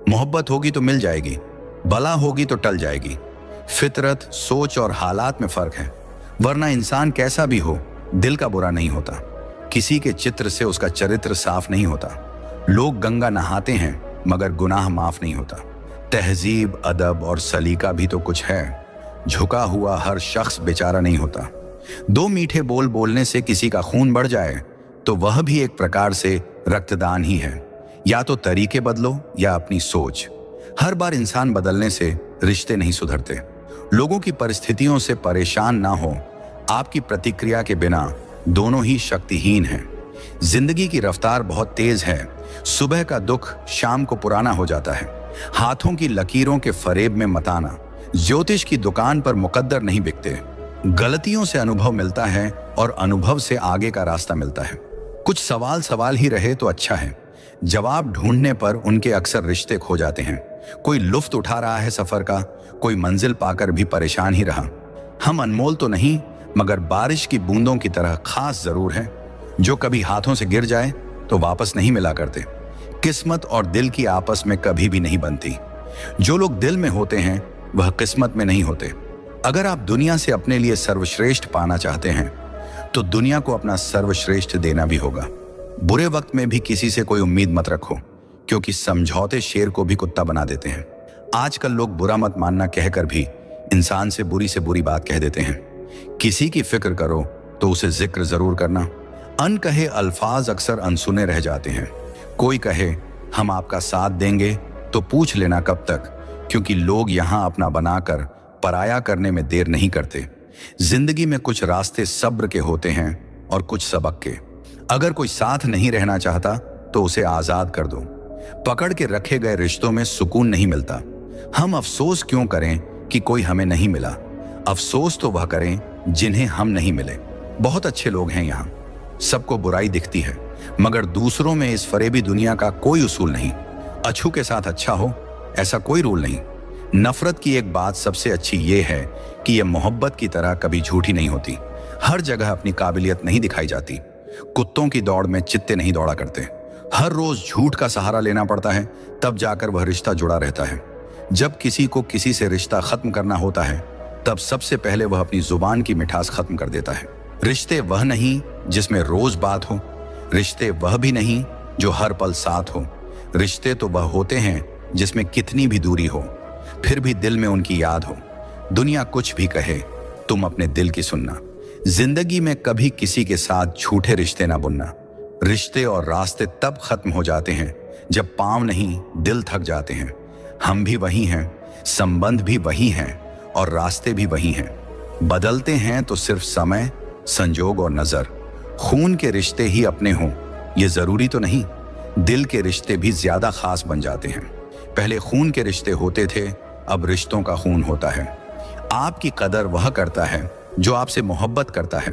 मोहब्बत होगी तो मिल जाएगी, बला होगी तो टल जाएगी। फितरत, सोच और हालात में फर्क है, वरना इंसान कैसा भी हो, दिल का बुरा नहीं होता। किसी के चित्र से उसका चरित्र साफ नहीं होता। लोग गंगा नहाते हैं मगर गुनाह माफ नहीं होता। तहजीब, अदब और सलीका भी तो कुछ है। झुका हुआ हर शख्स बेचारा नहीं होता। दो मीठे बोल बोलने से किसी का खून बढ़ जाए तो वह भी एक प्रकार से रक्तदान ही है। या तो तरीके बदलो या अपनी सोच। हर बार इंसान बदलने से रिश्ते नहीं सुधरते। लोगों की परिस्थितियों से परेशान ना हो, आपकी प्रतिक्रिया के बिना दोनों ही शक्तिहीन हैं। जिंदगी की रफ्तार बहुत तेज है। सुबह का दुख शाम को पुराना हो जाता है। हाथों की लकीरों के फरेब में मत आना। ज्योतिष की दुकान पर मुकद्दर नहीं बिकते। गलतियों से अनुभव मिलता है और अनुभव से आगे का रास्ता मिलता है। कुछ सवाल सवाल ही रहे तो अच्छा है। जवाब ढूंढने पर उनके अक्सर रिश्ते खो जाते हैं। कोई लुफ्त उठा रहा है सफर का, कोई मंजिल पाकर भी परेशान ही रहा। हम अनमोल तो नहीं, मगर बारिश की बूंदों की तरह खास जरूर है। जो कभी हाथों से गिर जाए तो वापस नहीं मिला करते। किस्मत और दिल की आपस में कभी भी नहीं बनती। जो लोग दिल में होते हैं वह किस्मत में नहीं होते। अगर आप दुनिया से अपने लिए सर्वश्रेष्ठ पाना चाहते हैं तो दुनिया को अपना सर्वश्रेष्ठ देना भी होगा। बुरे वक्त में भी किसी से कोई उम्मीद मत रखो, क्योंकि समझौते शेर को भी कुत्ता बना देते हैं। आजकल लोग बुरा मत मानना कहकर भी इंसान से बुरी बात कह देते हैं। किसी की फिक्र करो तो उसे जिक्र जरूर करना। अनकहे अल्फाज अक्सर अनसुने रह जाते हैं। कोई कहे हम आपका साथ देंगे तो पूछ लेना कब तक, क्योंकि लोग यहाँ अपना बनाकर पराया करने में देर नहीं करते। जिंदगी में कुछ रास्ते सब्र के होते हैं और कुछ सबक के। अगर कोई साथ नहीं रहना चाहता तो उसे आजाद कर दो। पकड़ के रखे गए रिश्तों में सुकून नहीं मिलता। हम अफसोस क्यों करें कि कोई हमें नहीं मिला? अफसोस तो वह करें जिन्हें हम नहीं मिले। बहुत अच्छे लोग हैं यहाँ, सबको बुराई दिखती है, मगर दूसरों में इस फरेबी दुनिया का कोई उसूल नहीं। अछू के साथ अच्छा हो ऐसा कोई रूल नहीं। नफरत की एक बात सबसे अच्छी ये है कि यह मोहब्बत की तरह कभी झूठी नहीं होती। हर जगह अपनी काबिलियत नहीं दिखाई जाती। कुत्तों की दौड़ में चित्ते नहीं दौड़ा करते। हर रोज झूठ का सहारा लेना पड़ता है, तब जाकर वह रिश्ता जुड़ा रहता है। जब किसी को किसी से रिश्ता खत्म करना होता है तब सबसे पहले वह अपनी जुबान की मिठास खत्म कर देता है। रिश्ते वह नहीं जिसमें रोज बात हो, रिश्ते वह भी नहीं जो हर पल साथ हो। रिश्ते तो वह होते हैं जिसमें कितनी भी दूरी हो फिर भी दिल में उनकी याद हो। दुनिया कुछ भी कहे, तुम अपने दिल की सुनना। जिंदगी में कभी किसी के साथ झूठे रिश्ते ना बुनना। रिश्ते और रास्ते तब खत्म हो जाते हैं जब पांव नहीं दिल थक जाते हैं। हम भी वही हैं, संबंध भी वही हैं और रास्ते भी वही हैं। बदलते हैं तो सिर्फ समय, संजोग और नजर। खून के रिश्ते ही अपने हों ये जरूरी तो नहीं। दिल के रिश्ते भी ज्यादा खास बन जाते हैं। पहले खून के रिश्ते होते थे, अब रिश्तों का खून होता है। आपकी कदर वह करता है जो आपसे मोहब्बत करता है,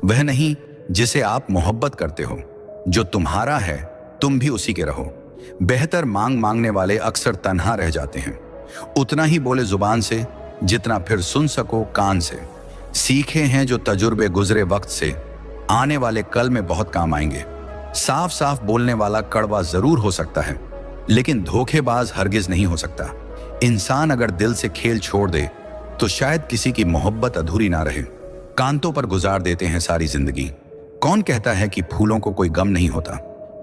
वह नहीं जिसे आप मोहब्बत करते हो। जो तुम्हारा है तुम भी उसी के रहो। बेहतर मांगने वाले अक्सर तन्हा रह जाते हैं। उतना ही बोले जुबान से जितना फिर सुन सको कान से। सीखे हैं जो तजुर्बे गुजरे वक्त से, आने वाले कल में बहुत काम आएंगे। साफ साफ बोलने वाला कड़वा जरूर हो सकता है, लेकिन धोखेबाज हरगिज नहीं हो सकता। इंसान अगर दिल से खेल छोड़ दे तो शायद किसी की मोहब्बत अधूरी ना रहे। कांतों पर गुजार देते हैं सारी जिंदगी। कौन कहता है कि फूलों को कोई गम नहीं होता।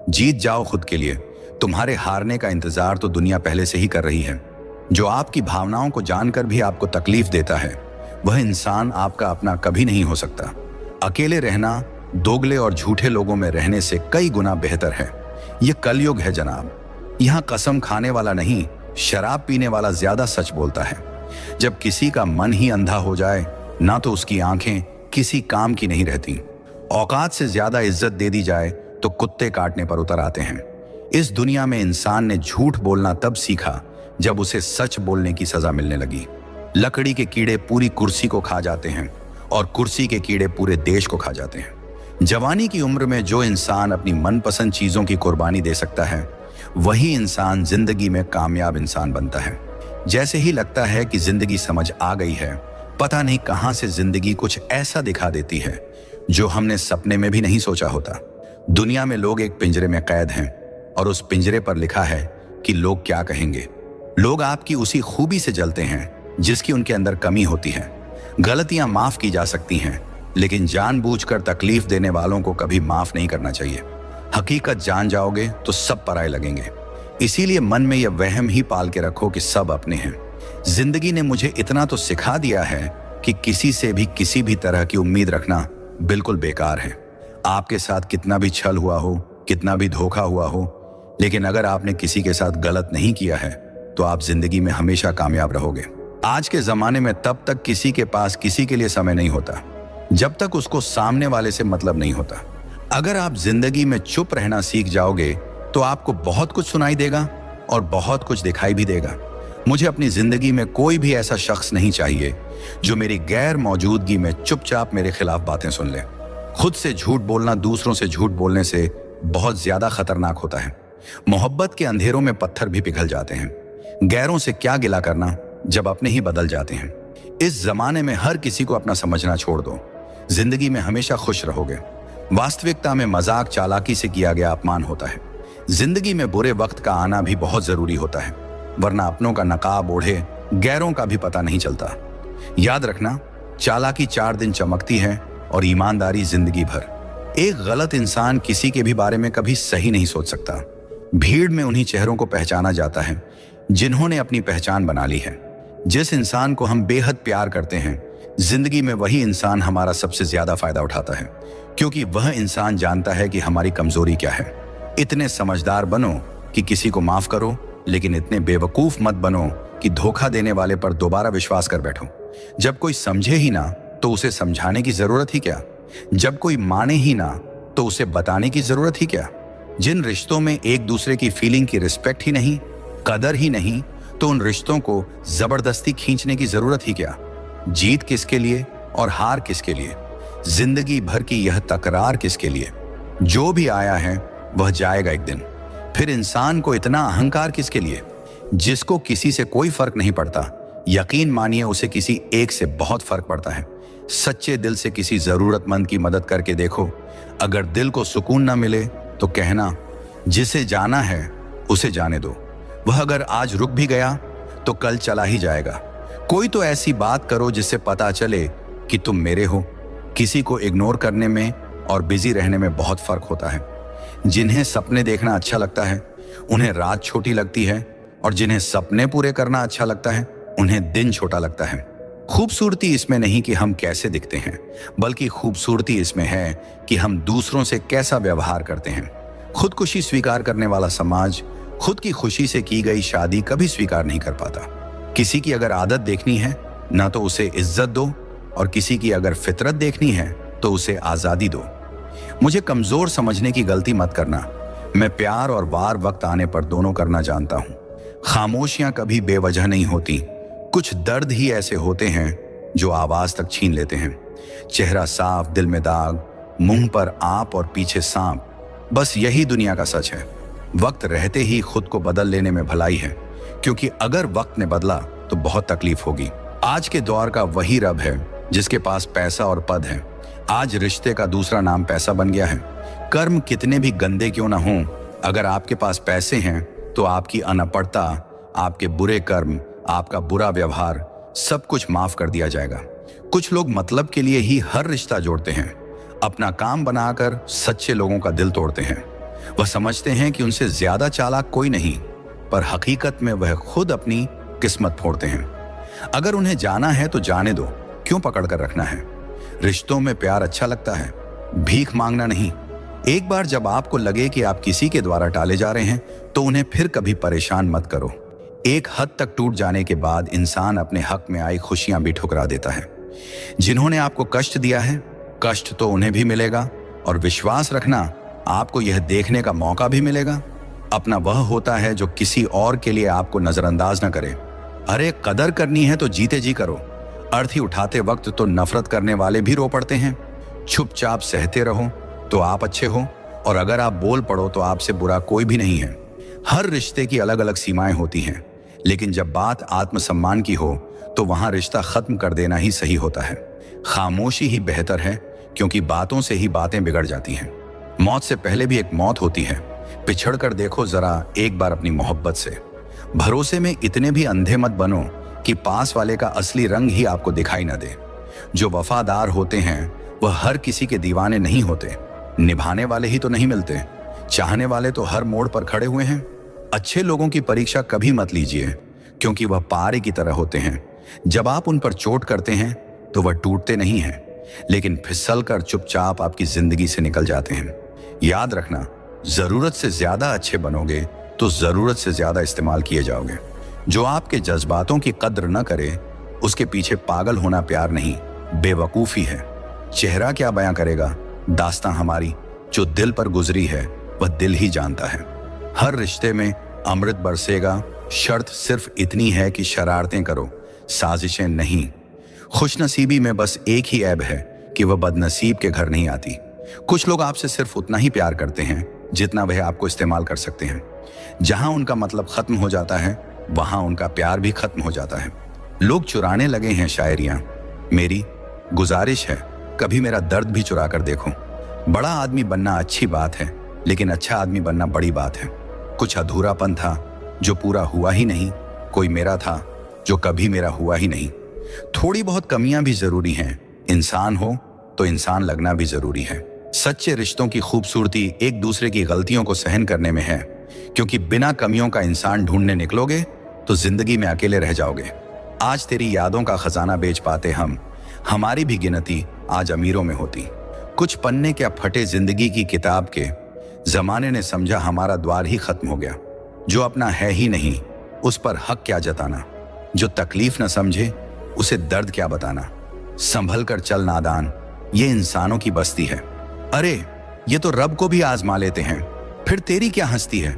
जीत जाओ खुद के लिए, तुम्हारे हारने का इंतजार तो दुनिया पहले से ही कर रही है। जो आपकी भावनाओं को जानकर भी आपको तकलीफ देता है, वह इंसान आपका अपना कभी नहीं हो सकता। अकेले रहना दोगले और झूठे लोगों में रहने से कई गुना बेहतर है। यह कलयुग है जनाब। यहाँ कसम खाने वाला नहीं, शराब पीने वाला ज्यादा सच बोलता है। जब किसी का मन ही अंधा हो जाए ना तो उसकी आंखें किसी काम की नहीं रहती। औकात से ज्यादा इज्जत दे दी जाए तो कुत्ते काटने पर उतर आते हैं। इस दुनिया में इंसान ने झूठ बोलना तब सीखा जब उसे सच बोलने की सजा मिलने लगी। लकड़ी के कीड़े पूरी कुर्सी को खा जाते हैं और कुर्सी के कीड़े पूरे देश को खा जाते हैं। जवानी की उम्र में जो इंसान अपनी मनपसंद चीजों की कुर्बानी दे सकता है, वही इंसान जिंदगी में कामयाब इंसान बनता है। जैसे ही लगता है कि जिंदगी समझ आ गई है, पता नहीं कहां से जिंदगी कुछ ऐसा दिखा देती है जो हमने सपने में भी नहीं सोचा होता। दुनिया में लोग एक पिंजरे में कैद हैं और उस पिंजरे पर लिखा है कि लोग क्या कहेंगे। लोग आपकी उसी खूबी से जलते हैं जिसकी उनके अंदर कमी होती है। गलतियां माफ की जा सकती हैं, लेकिन जानबूझकर तकलीफ देने वालों को कभी माफ नहीं करना चाहिए। हकीकत जान जाओगे तो सब पराए लगेंगे। इसीलिए मन में यह वहम ही पाल के रखो कि सब अपने हैं। जिंदगी ने मुझे इतना तो सिखा दिया है कि किसी से भी किसी भी तरह की उम्मीद रखना बिल्कुल बेकार है। आपके साथ कितना भी छल हुआ हो, कितना भी धोखा हुआ हो, लेकिन अगर आपने किसी के साथ गलत नहीं किया है तो आप जिंदगी में हमेशा कामयाब रहोगे। आज के जमाने में तब तक किसी के पास किसी के लिए समय नहीं होता जब तक उसको सामने वाले से मतलब नहीं होता। अगर आप जिंदगी में चुप रहना सीख जाओगे तो आपको बहुत कुछ सुनाई देगा और बहुत कुछ दिखाई भी देगा। मुझे अपनी जिंदगी में कोई भी ऐसा शख्स नहीं चाहिए जो मेरी गैर मौजूदगी में चुपचाप मेरे खिलाफ बातें सुन ले। खुद से झूठ बोलना दूसरों से झूठ बोलने से बहुत ज्यादा खतरनाक होता है। मोहब्बत के अंधेरों में पत्थर भी पिघल जाते हैं। गैरों से क्या गिला करना जब अपने ही बदल जाते हैं। इस जमाने में हर किसी को अपना समझना छोड़ दो। जिंदगी में हमेशा खुश रहोगे। वास्तविकता में मजाक चालाकी से किया गया अपमान होता है। जिंदगी में बुरे वक्त का आना भी बहुत जरूरी होता है, वरना अपनों का नकाब ओढ़े गैरों का भी पता नहीं चलता। याद रखना, चालाकी 4 दिन चमकती है और ईमानदारी जिंदगी भर। एक गलत इंसान किसी के भी बारे में कभी सही नहीं सोच सकता। भीड़ में उन्हीं चेहरों को पहचाना जाता है जिन्होंने अपनी पहचान बना ली है। जिस इंसान को हम बेहद प्यार करते हैं, जिंदगी में वही इंसान हमारा सबसे ज्यादा फायदा उठाता है, क्योंकि वह इंसान जानता है कि हमारी कमजोरी क्या है। इतने समझदार बनो कि किसी को माफ करो, लेकिन इतने बेवकूफ मत बनो कि धोखा देने वाले पर दोबारा विश्वास कर बैठो। जब कोई समझे ही ना तो उसे समझाने की जरूरत ही क्या। जब कोई माने ही ना तो उसे बताने की जरूरत ही क्या। जिन रिश्तों में एक दूसरे की फीलिंग की रिस्पेक्ट ही नहीं, कदर ही नहीं, तो उन रिश्तों को जबरदस्ती खींचने की जरूरत ही क्या। जीत किसके लिए और हार किसके लिए। जिंदगी भर की यह तकरार किसके लिए। जो भी आया है वह जाएगा एक दिन। फिर इंसान को इतना अहंकार किसके लिए। जिसको किसी से कोई फर्क नहीं पड़ता, यकीन मानिए उसे किसी एक से बहुत फर्क पड़ता है। सच्चे दिल से किसी जरूरतमंद की मदद करके देखो। अगर दिल को सुकून ना मिले तो कहना, जिसे जाना है उसे जाने दो। वह अगर आज रुक भी गया तो कल चला ही जाएगा। कोई तो ऐसी बात करो जिससे पता चले कि तुम मेरे हो। किसी को इग्नोर करने में और बिजी रहने में बहुत फर्क होता है। जिन्हें सपने देखना अच्छा लगता है उन्हें रात छोटी लगती है, और जिन्हें सपने पूरे करना अच्छा लगता है उन्हें दिन छोटा लगता है। खूबसूरती इसमें नहीं कि हम कैसे दिखते हैं, बल्कि खूबसूरती इसमें है कि हम दूसरों से कैसा व्यवहार करते हैं। खुदकुशी स्वीकार करने वाला समाज खुद की खुशी से की गई शादी कभी स्वीकार नहीं कर पाता। किसी की अगर आदत देखनी है ना तो उसे इज्जत दो, और किसी की अगर फितरत देखनी है तो उसे आजादी दो। मुझे कमजोर समझने की गलती मत करना। मैं प्यार और वार वक्त आने पर दोनों करना जानता हूं। खामोशियां कभी बेवजह नहीं होती। कुछ दर्द ही ऐसे होते हैं जो आवाज तक छीन लेते हैं। चेहरा साफ, दिल में दाग, मुंह पर आप और पीछे सांप, बस यही दुनिया का सच है। वक्त रहते ही खुद को बदल लेने में भलाई है, क्योंकि अगर वक्त ने बदला तो बहुत तकलीफ होगी। आज के दौर का वही रब है जिसके पास पैसा और पद है। आज रिश्ते का दूसरा नाम पैसा बन गया है। कर्म कितने भी गंदे क्यों ना हों, अगर आपके पास पैसे हैं तो आपकी अनपढ़ता, आपके बुरे कर्म, आपका बुरा व्यवहार, सब कुछ माफ कर दिया जाएगा। कुछ लोग मतलब के लिए ही हर रिश्ता जोड़ते हैं, अपना काम बनाकर सच्चे लोगों का दिल तोड़ते हैं। वह समझते हैं कि उनसे ज्यादा चालाक कोई नहीं, पर हकीकत में वह खुद अपनी किस्मत फोड़ते हैं। अगर उन्हें जाना है तो जाने दो, क्यों पकड़ कर रखना है। रिश्तों में प्यार अच्छा लगता है, भीख मांगना नहीं। एक बार जब आपको लगे कि आप किसी के द्वारा टाले जा रहे हैं तो उन्हें फिर कभी परेशान मत करो। एक हद तक टूट जाने के बाद इंसान अपने हक में आई खुशियां भी ठुकरा देता है। जिन्होंने आपको कष्ट दिया है, कष्ट तो उन्हें भी मिलेगा, और विश्वास रखना, आपको यह देखने का मौका भी मिलेगा। अपना वह होता है जो किसी और के लिए आपको नजरअंदाज न करे। अरे कदर करनी है तो जीते जी करो। अर्थी उठाते वक्त तो नफरत करने वाले भी रो पड़ते हैं। चुपचाप सहते रहो तो आप अच्छे हो, और अगर आप बोल पड़ो तो आपसे बुरा कोई भी नहीं है। हर रिश्ते की अलग अलग सीमाएं होती हैं, लेकिन जब बात आत्मसम्मान की हो तो वहां रिश्ता खत्म कर देना ही सही होता है। खामोशी ही बेहतर है, क्योंकि बातों से ही बातें बिगड़ जाती हैं। मौत से पहले भी एक मौत होती है। पिछड़ कर देखो जरा एक बार अपनी मोहब्बत से। भरोसे में इतने भी अंधे मत बनो कि पास वाले का असली रंग ही आपको दिखाई न दे। जो वफादार होते हैं वह हर किसी के दीवाने नहीं होते। निभाने वाले ही तो नहीं मिलते। चाहने वाले तो हर मोड़ पर खड़े हुए हैं। अच्छे लोगों की परीक्षा कभी मत लीजिए, क्योंकि वह पारे की तरह होते हैं। जब आप उन पर चोट करते हैं तो वह टूटते नहीं हैं, लेकिन फिसल कर चुपचाप आपकी जिंदगी से निकल जाते हैं। याद रखना, जरूरत से ज्यादा अच्छे बनोगे तो जरूरत से ज्यादा इस्तेमाल किए जाओगे। जो आपके जज्बातों की कद्र न करे, उसके पीछे पागल होना प्यार नहीं, बेवकूफी है। चेहरा क्या बयां करेगा दास्तां हमारी, जो दिल पर गुजरी है वह दिल ही जानता है। हर रिश्ते में अमृत बरसेगा, शर्त सिर्फ इतनी है कि शरारतें करो, साजिशें नहीं। खुशनसीबी में बस एक ही ऐब है कि वह बदनसीब के घर नहीं आती। कुछ लोग आपसे सिर्फ उतना ही प्यार करते हैं जितना वह आपको इस्तेमाल कर सकते हैं। जहां उनका मतलब खत्म हो जाता है, वहां उनका प्यार भी खत्म हो जाता है। लोग चुराने लगे हैं शायरियां। मेरी गुजारिश है, कभी मेरा दर्द भी चुरा कर देखो। बड़ा आदमी बनना अच्छी बात है, लेकिन अच्छा आदमी बनना बड़ी बात है। कुछ अधूरापन था जो पूरा हुआ ही नहीं, कोई मेरा था जो कभी मेरा हुआ ही नहीं। थोड़ी बहुत कमियां भी जरूरी हैं। इंसान हो तो इंसान लगना भी जरूरी है। सच्चे रिश्तों की खूबसूरती एक दूसरे की गलतियों को सहन करने में है, क्योंकि बिना कमियों का इंसान ढूंढने निकलोगे तो जिंदगी में अकेले रह जाओगे। आज तेरी यादों का खजाना बेच पाते हम, हमारी भी गिनती आज अमीरों में होती। कुछ पन्ने क्या फटे जिंदगी की किताब के, जमाने ने समझा हमारा द्वार ही खत्म हो गया। जो अपना है ही नहीं उस पर हक क्या जताना, जो तकलीफ न समझे उसे दर्द क्या बताना। संभल कर चल नादान, ये इंसानों की बस्ती है। अरे ये तो रब को भी आजमा लेते हैं, फिर तेरी क्या हस्ती है।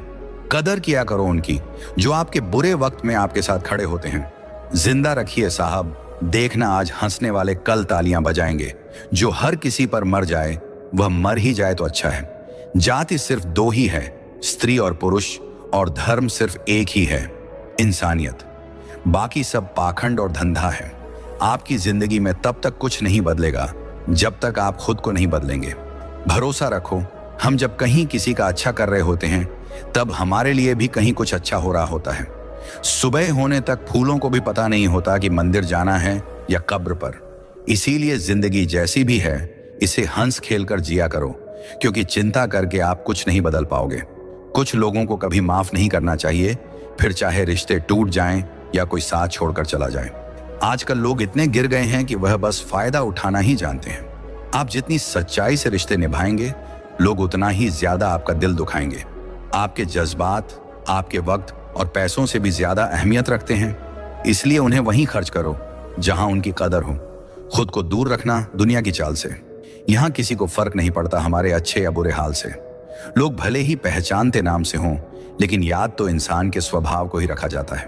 कदर किया करो उनकी जो आपके बुरे वक्त में आपके साथ खड़े होते हैं। जिंदा रखिए साहब, देखना आज हंसने वाले कल तालियां बजाएंगे। जो हर किसी पर मर जाए वह मर ही जाए तो अच्छा है। जाति सिर्फ दो ही है, स्त्री और पुरुष, और धर्म सिर्फ एक ही है, इंसानियत। बाकी सब पाखंड और धंधा है। आपकी जिंदगी में तब तक कुछ नहीं बदलेगा जब तक आप खुद को नहीं बदलेंगे। भरोसा रखो, हम जब कहीं किसी का अच्छा कर रहे होते हैं तब हमारे लिए भी कहीं कुछ अच्छा हो रहा होता है। सुबह होने तक फूलों को भी पता नहीं होता कि मंदिर जाना है या कब्र पर। इसीलिए जिंदगी जैसी भी है इसे हंस खेल कर जिया करो, क्योंकि चिंता करके आप कुछ नहीं बदल पाओगे। कुछ लोगों को कभी माफ नहीं करना चाहिए, फिर चाहे रिश्ते टूट जाएं या कोई साथ छोड़कर चला जाए। आजकल लोग इतने गिर गए हैं कि वह बस फायदा उठाना ही जानते हैं। आप जितनी सच्चाई से रिश्ते निभाएंगे, लोग उतना ही ज्यादा आपका दिल दुखाएंगे। आपके जज्बात आपके वक्त और पैसों से भी ज्यादा अहमियत रखते हैं, इसलिए उन्हें वहीं खर्च करो जहां उनकी कदर हो। खुद को दूर रखना दुनिया की चाल से। यहां किसी को फर्क नहीं पड़ता हमारे अच्छे या बुरे हाल से। लोग भले ही पहचानते नाम से हों, लेकिन याद तो इंसान के स्वभाव को ही रखा जाता है।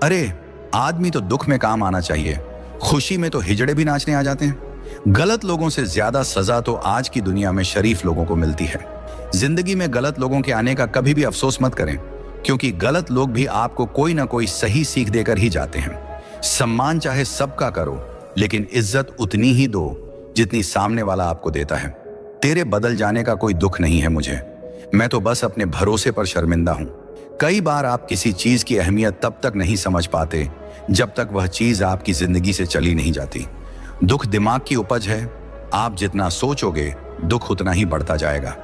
अरे, आदमी तो दुख में काम आना चाहिए, खुशी में तो हिजड़े भी नाचने आ जाते हैं। गलत लोगों से ज्यादा सजा तो आज की दुनिया में शरीफ लोगों को मिलती है। जिंदगी में गलत लोगों के आने का कभी भी अफसोस मत करें, क्योंकि गलत लोग भी आपको कोई ना कोई सही सीख देकर ही जाते हैं। सम्मान चाहे सबका करो, लेकिन इज्जत उतनी ही दो जितनी सामने वाला आपको देता है। तेरे बदल जाने का कोई दुख नहीं है मुझे, मैं तो बस अपने भरोसे पर शर्मिंदा हूं। कई बार आप किसी चीज की अहमियत तब तक नहीं समझ पाते जब तक वह चीज आपकी जिंदगी से चली नहीं जाती। दुख दिमाग की उपज है, आप जितना सोचोगे दुख उतना ही बढ़ता जाएगा।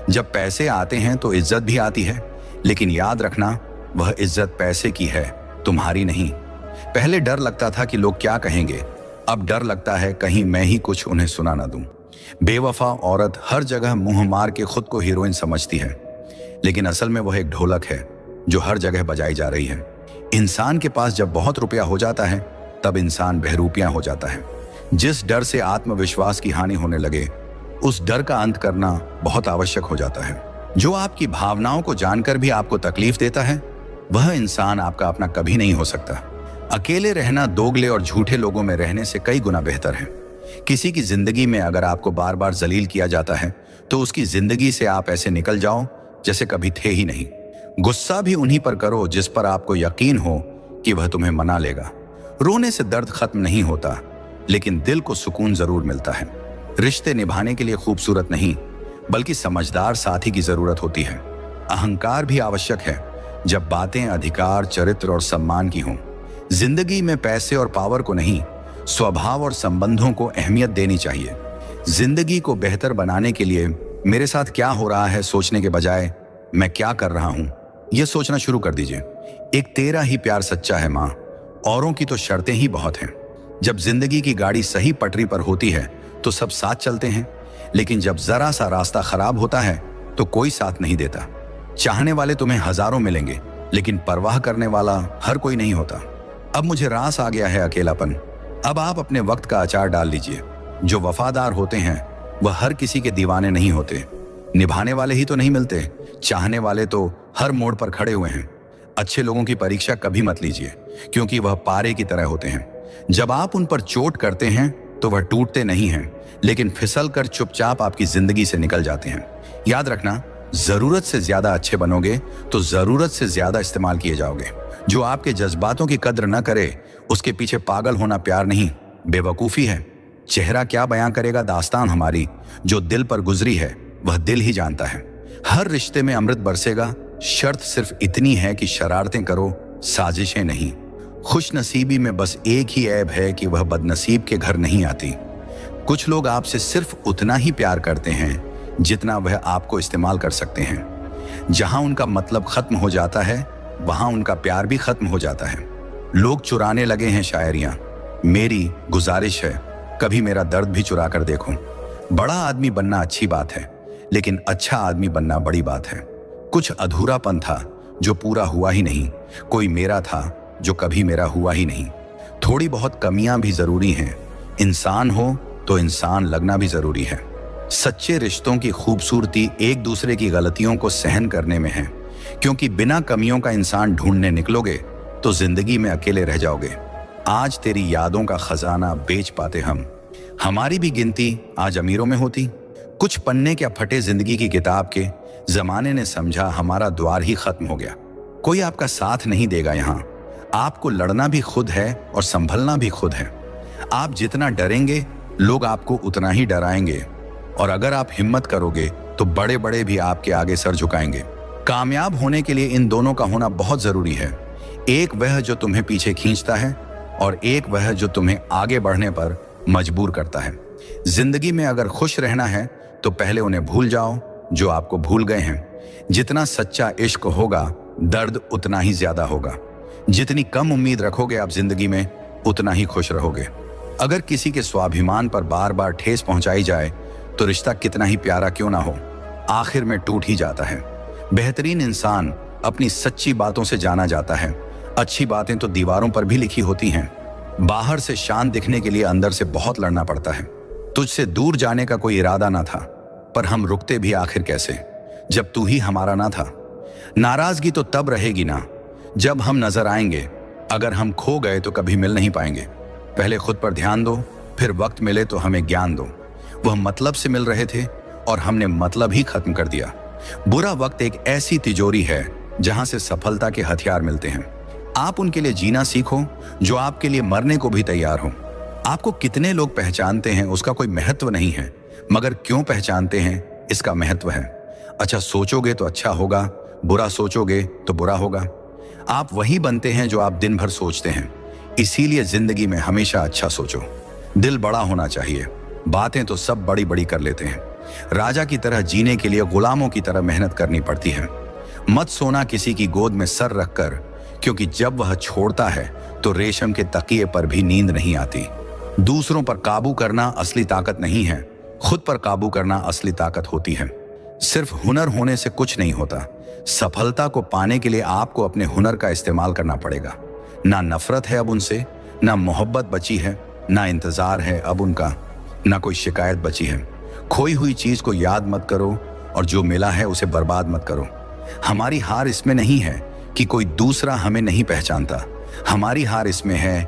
जब पैसे आते हैं तो इज्जत भी आती है, लेकिन याद रखना वह इज्जत पैसे की है, तुम्हारी नहीं। पहले डर लगता था कि लोग क्या कहेंगे, अब डर लगता है कहीं मैं ही कुछ उन्हें सुना ना दूं। बेवफा औरत हर जगह मुंह मार के खुद को हीरोइन समझती है, लेकिन असल में वह एक ढोलक है जो हर जगह बजाई जा रही है। इंसान के पास जब बहुत रुपया हो जाता है तब इंसान बहरूपिया हो जाता है। जिस डर से आत्मविश्वास की हानि होने लगे, उस डर का अंत करना बहुत आवश्यक हो जाता है। जो आपकी भावनाओं को जानकर भी आपको तकलीफ देता है, वह इंसान आपका अपना कभी नहीं हो सकता। अकेले रहना दोगले और झूठे लोगों में रहने से कई गुना बेहतर है। किसी की जिंदगी में अगर आपको बार बार जलील किया जाता है तो उसकी जिंदगी से आप ऐसे निकल जाओ जैसे कभी थे ही नहीं। गुस्सा भी उन्हीं पर करो जिस पर आपको यकीन हो कि वह तुम्हें मना लेगा। रोने से दर्द खत्म नहीं होता, लेकिन दिल को सुकून जरूर मिलता है। रिश्ते निभाने के लिए खूबसूरत नहीं, बल्कि समझदार साथी की जरूरत होती है। अहंकार भी आवश्यक है जब बातें अधिकार, चरित्र और सम्मान की हों। जिंदगी में पैसे और पावर को नहीं, स्वभाव और संबंधों को अहमियत देनी चाहिए। जिंदगी को बेहतर बनाने के लिए मेरे साथ क्या हो रहा है सोचने के बजाय मैं क्या कर रहा हूं, यह सोचना शुरू कर दीजिए। एक तेरा ही प्यार सच्चा है मां, औरों की तो शर्तें ही बहुत हैं। जब जिंदगी की गाड़ी सही पटरी पर होती है तो सब साथ चलते हैं, लेकिन जब जरा सा रास्ता खराब होता है तो कोई साथ नहीं देता। चाहने वाले तुम्हें हजारों मिलेंगे, लेकिन परवाह करने वाला हर कोई नहीं होता। अब मुझे रास आ गया है अकेलापन। अब आप अपने वक्त का अचार डाल लीजिए। जो वफादार होते हैं वह हर किसी के दीवाने नहीं होते। निभाने वाले ही तो नहीं मिलते, चाहने वाले तो हर मोड़ पर खड़े हुए हैं। अच्छे लोगों की परीक्षा कभी मत लीजिए, क्योंकि वह पारे की तरह होते हैं। जब आप उन पर चोट करते हैं तो वह टूटते नहीं हैं, लेकिन फिसल कर चुपचाप आपकी जिंदगी से निकल जाते हैं। याद रखना, जरूरत से ज्यादा अच्छे बनोगे तो जरूरत से ज्यादा इस्तेमाल किए जाओगे। जो आपके जज्बातों की कद्र न करे, उसके पीछे पागल होना प्यार नहीं, बेवकूफी है। चेहरा क्या बयां करेगा दास्तान हमारी, जो दिल पर गुजरी है वह दिल ही जानता है। हर रिश्ते में अमृत बरसेगा, शर्त सिर्फ इतनी है कि शरारतें करो, साजिशें नहीं। खुश नसीबी में बस एक ही ऐब है कि वह बदनसीब के घर नहीं आती। कुछ लोग आपसे सिर्फ उतना ही प्यार करते हैं जितना वह आपको इस्तेमाल कर सकते हैं। जहां उनका मतलब खत्म हो जाता है, वहां उनका प्यार भी खत्म हो जाता है। लोग चुराने लगे हैं शायरियां, मेरी गुजारिश है कभी मेरा दर्द भी चुरा कर देखो। बड़ा आदमी बनना अच्छी बात है, लेकिन अच्छा आदमी बनना बड़ी बात है। कुछ अधूरापन था जो पूरा हुआ ही नहीं, कोई मेरा था जो कभी मेरा हुआ ही नहीं। थोड़ी बहुत कमियां भी जरूरी हैं, इंसान हो तो इंसान लगना भी जरूरी है। सच्चे रिश्तों की खूबसूरती एक दूसरे की गलतियों को सहन करने में है, क्योंकि बिना कमियों का इंसान ढूंढने निकलोगे तो जिंदगी में अकेले रह जाओगे। आज तेरी यादों का खजाना बेच पाते हम, हमारी भी गिनती आज अमीरों में होती। कुछ पन्ने क्या फटे जिंदगी की किताब के, जमाने ने समझा हमारा द्वार ही खत्म हो गया। कोई आपका साथ नहीं देगा यहाँ, आपको लड़ना भी खुद है और संभलना भी खुद है। आप जितना डरेंगे लोग आपको उतना ही डराएंगे, और अगर आप हिम्मत करोगे तो बड़े बड़े भी आपके आगे सर झुकाएंगे। कामयाब होने के लिए इन दोनों का होना बहुत जरूरी है। एक वह जो तुम्हें पीछे खींचता है और एक वह जो तुम्हें आगे बढ़ने पर मजबूर करता है। जिंदगी में अगर खुश रहना है तो पहले उन्हें भूल जाओ जो आपको भूल गए हैं। जितना सच्चा इश्क होगा, दर्द उतना ही ज्यादा होगा। जितनी कम उम्मीद रखोगे आप जिंदगी में, उतना ही खुश रहोगे। अगर किसी के स्वाभिमान पर बार बार ठेस पहुंचाई जाए तो रिश्ता कितना ही प्यारा क्यों ना हो, आखिर में टूट ही जाता है। बेहतरीन इंसान अपनी सच्ची बातों से जाना जाता है। अच्छी बातें तो दीवारों पर भी लिखी होती हैं। बाहर से शांत दिखने के लिए अंदर से बहुत लड़ना पड़ता है। तुझसे दूर जाने का कोई इरादा ना था, पर हम रुकते भी आखिर कैसे, जब तू ही हमारा ना था। नाराजगी तो तब रहेगी ना जब हम नजर आएंगे। अगर हम खो गए तो कभी मिल नहीं पाएंगे। पहले खुद पर ध्यान दो, फिर वक्त मिले तो हमें ज्ञान दो। वह मतलब से मिल रहे थे और हमने मतलब ही खत्म कर दिया। बुरा वक्त एक ऐसी तिजोरी है जहां से सफलता के हथियार मिलते हैं। आप उनके लिए जीना सीखो जो आपके लिए मरने को भी तैयार हो। आपको कितने लोग पहचानते हैं उसका कोई महत्व नहीं है, मगर क्यों पहचानते हैं इसका महत्व है। अच्छा सोचोगे तो अच्छा होगा, बुरा सोचोगे तो बुरा होगा। आप वही बनते हैं जो आप दिन भर सोचते हैं। इसीलिए जिंदगी में हमेशा अच्छा सोचो। दिल बड़ा होना चाहिए। बातें तो सब बड़ी बड़ी कर लेते हैं। राजा की तरह जीने के लिए गुलामों की तरह मेहनत करनी पड़ती है। मत सोना किसी की गोद में सर रखकर, क्योंकि जब वह छोड़ता है तो रेशम के तकिए पर भी नींद नहीं आती। दूसरों पर काबू करना असली ताकत नहीं है, खुद पर काबू करना असली ताकत होती है। सिर्फ हुनर होने से कुछ नहीं होता। सफलता को पाने के लिए आपको अपने हुनर का इस्तेमाल करना पड़ेगा। ना नफरत है अब उनसे, ना मोहब्बत बची है, ना इंतजार है अब उनका, ना कोई शिकायत बची है। खोई हुई चीज को याद मत करो और जो मिला है उसे बर्बाद मत करो। हमारी हार इसमें नहीं है कि कोई दूसरा हमें नहीं पहचानता। हमारी हार इसमें है